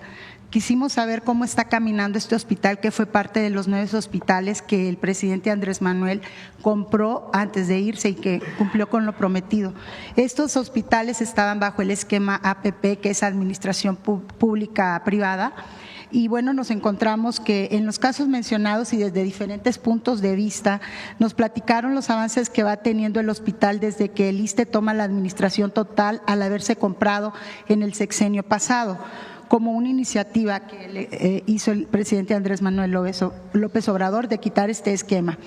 Quisimos saber cómo está caminando este hospital, que fue parte de los 9 hospitales que el presidente Andrés Manuel compró antes de irse y que cumplió con lo prometido. Estos hospitales estaban bajo el esquema APP, que es Administración Pública Privada. Y bueno, nos encontramos que en los casos mencionados y desde diferentes puntos de vista nos platicaron los avances que va teniendo el hospital desde que el ISSSTE toma la administración total al haberse comprado en el sexenio pasado, como una iniciativa que hizo el presidente Andrés Manuel López Obrador de quitar este esquema.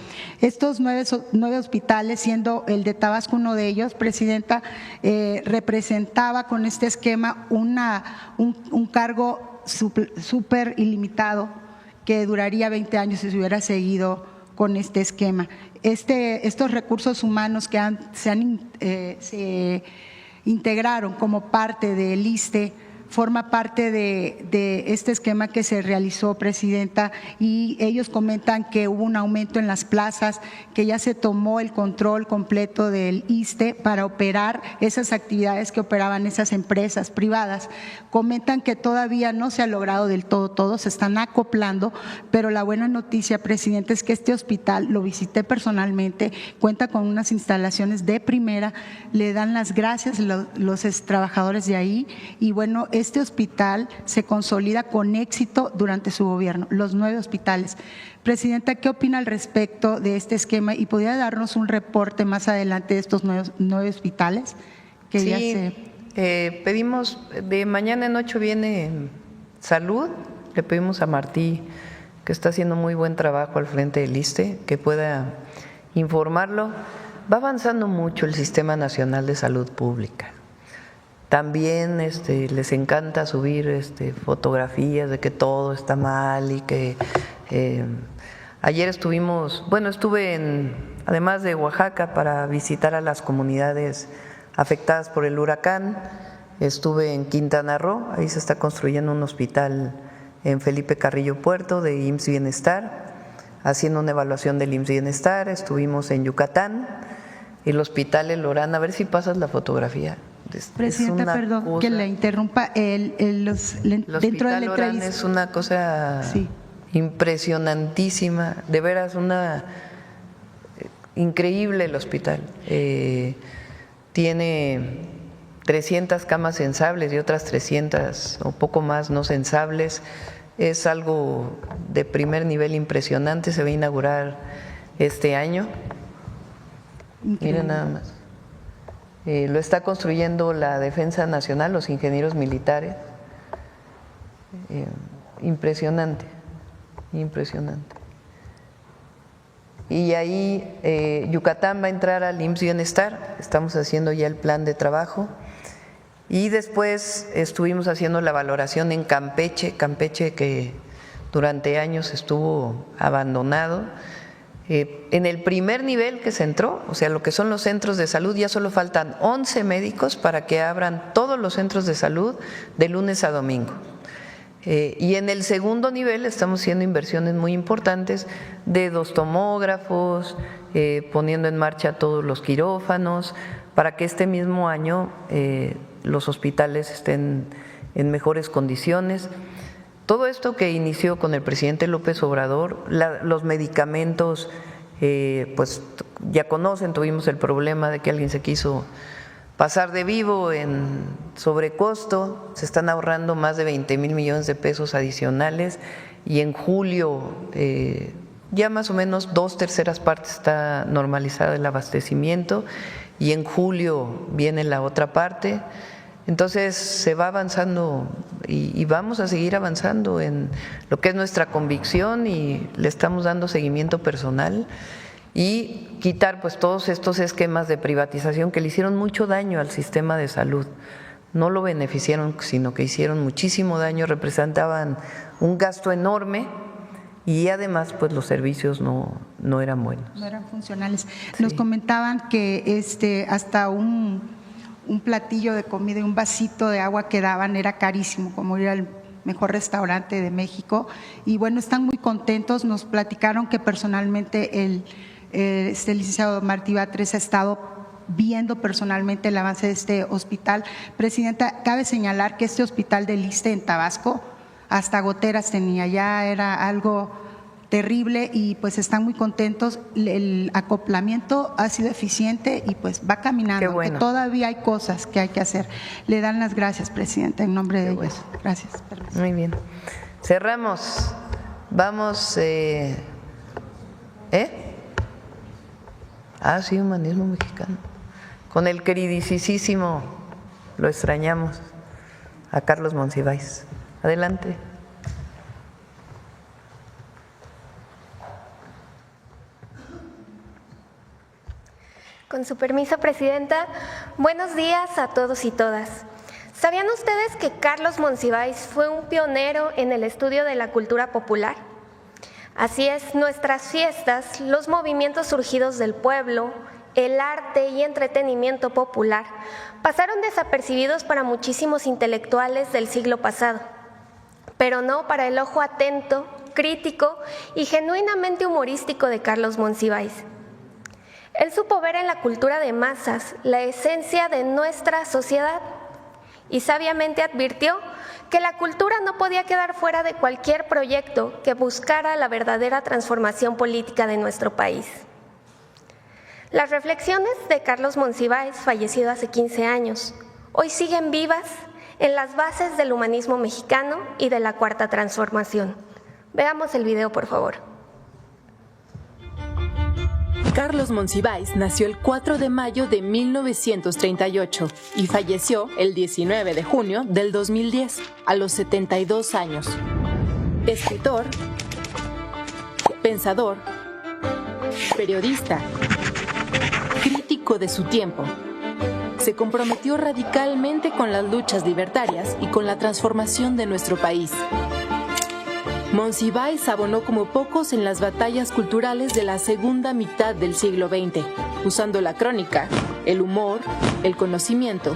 Estos 9 hospitales, siendo el de Tabasco uno de ellos, Presidenta, representaba con este esquema un cargo súper ilimitado que duraría 20 años si se hubiera seguido con este esquema. Estos recursos humanos que se integraron como parte del ISSSTE forma parte de este esquema que se realizó, Presidenta, y ellos comentan que hubo un aumento en las plazas, que ya se tomó el control completo del ISSSTE para operar esas actividades que operaban esas empresas privadas. Comentan que todavía no se ha logrado del todo, se están acoplando, pero la buena noticia, Presidente, es que este hospital, lo visité personalmente, cuenta con unas instalaciones de primera, le dan las gracias los trabajadores de ahí y bueno, este hospital se consolida con éxito durante su gobierno, los 9 hospitales. Presidenta, ¿qué opina al respecto de este esquema y podría darnos un reporte más adelante de estos 9 hospitales? Que sí, ya se... pedimos, de mañana en 8 viene Salud, le pedimos a Martí, que está haciendo muy buen trabajo al frente del ISSSTE, que pueda informarlo. Va avanzando mucho el Sistema Nacional de Salud Pública. También les encanta subir fotografías de que todo está mal y que ayer estuve además de Oaxaca para visitar a las comunidades afectadas por el huracán, estuve en Quintana Roo, ahí se está construyendo un hospital en Felipe Carrillo Puerto de IMSS Bienestar, haciendo una evaluación del IMSS Bienestar, estuvimos en Yucatán, el hospital El Lorán, a ver si pasas la fotografía. Presidenta, perdón cosa, que le interrumpa, dentro de la entrevista es una cosa sí, impresionantísima, de veras increíble el hospital. Tiene 300 camas sensables y otras 300 o poco más no sensables. Es algo de primer nivel impresionante, se va a inaugurar este año. Miren nada más. Lo está construyendo la Defensa Nacional, los ingenieros militares. Impresionante, impresionante. Y ahí Yucatán va a entrar al IMSS Bienestar, estamos haciendo ya el plan de trabajo. Y después estuvimos haciendo la valoración en Campeche que durante años estuvo abandonado. En el primer nivel que se entró, o sea, lo que son los centros de salud, ya solo faltan 11 médicos para que abran todos los centros de salud de lunes a domingo. Y en el segundo nivel estamos haciendo inversiones muy importantes de 2 tomógrafos, poniendo en marcha todos los quirófanos, para que este mismo año los hospitales estén en mejores condiciones. Todo esto que inició con el presidente López Obrador, los medicamentos, pues ya conocen, tuvimos el problema de que alguien se quiso pasar de vivo en sobrecosto, se están ahorrando más de 20,000 millones de pesos adicionales y en julio ya más o menos 2/3 partes está normalizado el abastecimiento y en julio viene la otra parte. Entonces se va avanzando y vamos a seguir avanzando en lo que es nuestra convicción y le estamos dando seguimiento personal y quitar pues todos estos esquemas de privatización que le hicieron mucho daño al sistema de salud. No lo beneficiaron, sino que hicieron muchísimo daño, representaban un gasto enorme y además pues los servicios no eran buenos. No eran funcionales. Sí. Nos comentaban que hasta un platillo de comida y un vasito de agua que daban era carísimo, como ir al mejor restaurante de México. Y bueno, están muy contentos, nos platicaron que personalmente el licenciado Martí Batres ha estado viendo personalmente el avance de este hospital. Presidenta, cabe señalar que este hospital del ISSSTE en Tabasco hasta goteras tenía, ya era algo terrible y pues están muy contentos. El acoplamiento ha sido eficiente y pues va caminando. Qué bueno. Que todavía hay cosas que hay que hacer. Le dan las gracias, presidenta, en nombre de ellos. Gracias. Permiso. Muy bien. Cerramos. Vamos. Sí, Humanismo Mexicano. Con el queridísimo, lo extrañamos, a Carlos Monsiváis. Adelante. Con su permiso, presidenta, buenos días a todos y todas. ¿Sabían ustedes que Carlos Monsiváis fue un pionero en el estudio de la cultura popular? Así es, nuestras fiestas, los movimientos surgidos del pueblo, el arte y entretenimiento popular pasaron desapercibidos para muchísimos intelectuales del siglo pasado, pero no para el ojo atento, crítico y genuinamente humorístico de Carlos Monsiváis. Él supo ver en la cultura de masas la esencia de nuestra sociedad y sabiamente advirtió que la cultura no podía quedar fuera de cualquier proyecto que buscara la verdadera transformación política de nuestro país. Las reflexiones de Carlos Monsiváis, fallecido hace 15 años, hoy siguen vivas en las bases del humanismo mexicano y de la Cuarta Transformación. Veamos el video, por favor. Carlos Monsiváis nació el 4 de mayo de 1938 y falleció el 19 de junio del 2010, a los 72 años. Escritor, pensador, periodista, crítico de su tiempo. Se comprometió radicalmente con las luchas libertarias y con la transformación de nuestro país. Monsiváis abonó como pocos en las batallas culturales de la segunda mitad del siglo XX, usando la crónica, el humor, el conocimiento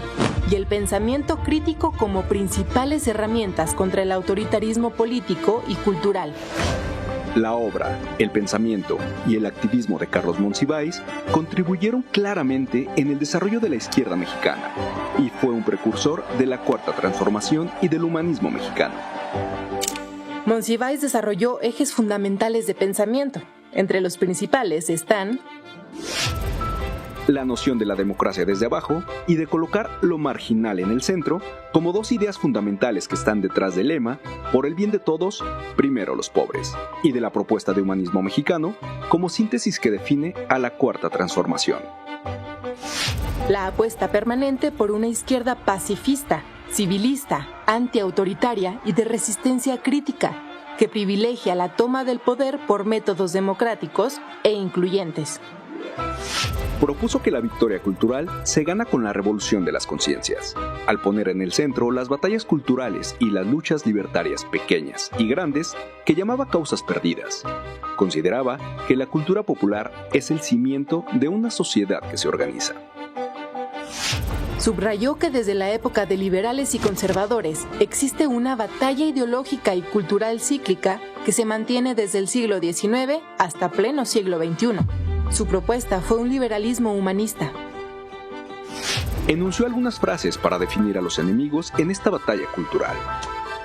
y el pensamiento crítico como principales herramientas contra el autoritarismo político y cultural. La obra, el pensamiento y el activismo de Carlos Monsiváis contribuyeron claramente en el desarrollo de la izquierda mexicana y fue un precursor de la Cuarta Transformación y del humanismo mexicano. Monsiváis desarrolló ejes fundamentales de pensamiento. Entre los principales están la noción de la democracia desde abajo y de colocar lo marginal en el centro como dos ideas fundamentales que están detrás del lema por el bien de todos, primero los pobres, y de la propuesta de humanismo mexicano como síntesis que define a la Cuarta Transformación. La apuesta permanente por una izquierda pacifista, civilista, antiautoritaria y de resistencia crítica, que privilegia la toma del poder por métodos democráticos e incluyentes. Propuso que la victoria cultural se gana con la revolución de las conciencias, al poner en el centro las batallas culturales y las luchas libertarias pequeñas y grandes que llamaba causas perdidas. Consideraba que la cultura popular es el cimiento de una sociedad que se organiza. Subrayó que desde la época de liberales y conservadores existe una batalla ideológica y cultural cíclica que se mantiene desde el siglo XIX hasta pleno siglo XXI. Su propuesta fue un liberalismo humanista. Enunció algunas frases para definir a los enemigos en esta batalla cultural.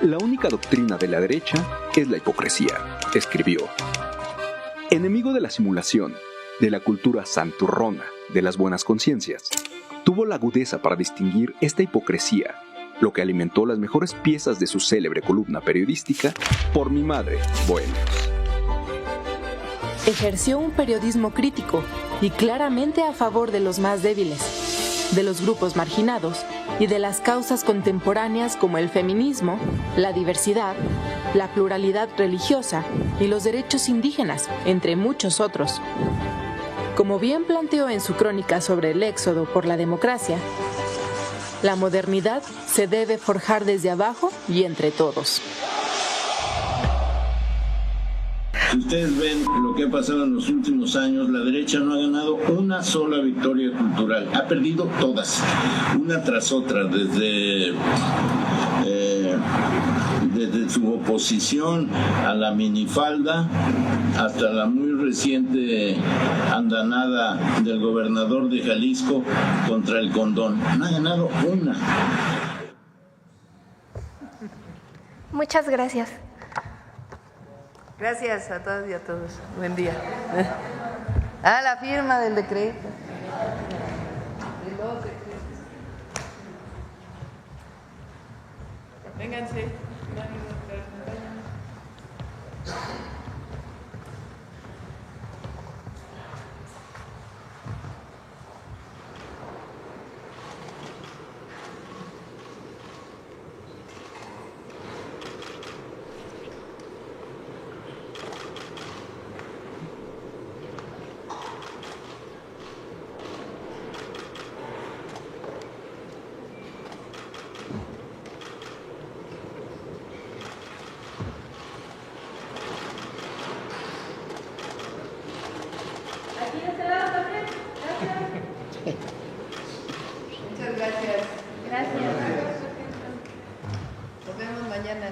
La única doctrina de la derecha es la hipocresía, escribió. Enemigo de la simulación, de la cultura santurrona, de las buenas conciencias. Tuvo la agudeza para distinguir esta hipocresía, lo que alimentó las mejores piezas de su célebre columna periodística, Por mi madre, Bohemios. Ejerció un periodismo crítico y claramente a favor de los más débiles, de los grupos marginados y de las causas contemporáneas como el feminismo, la diversidad, la pluralidad religiosa y los derechos indígenas, entre muchos otros. Como bien planteó en su crónica sobre el éxodo por la democracia, la modernidad se debe forjar desde abajo y entre todos. Si ustedes ven lo que ha pasado en los últimos años, la derecha no ha ganado una sola victoria cultural. Ha perdido todas, una tras otra, desde su oposición a la minifalda hasta la muy reciente andanada del gobernador de Jalisco contra el condón. No ha ganado una. Muchas gracias. Gracias a todas y a todos. Buen día. Ah, la firma del decreto. Vénganse. Muchas gracias. Gracias. Nos vemos mañana.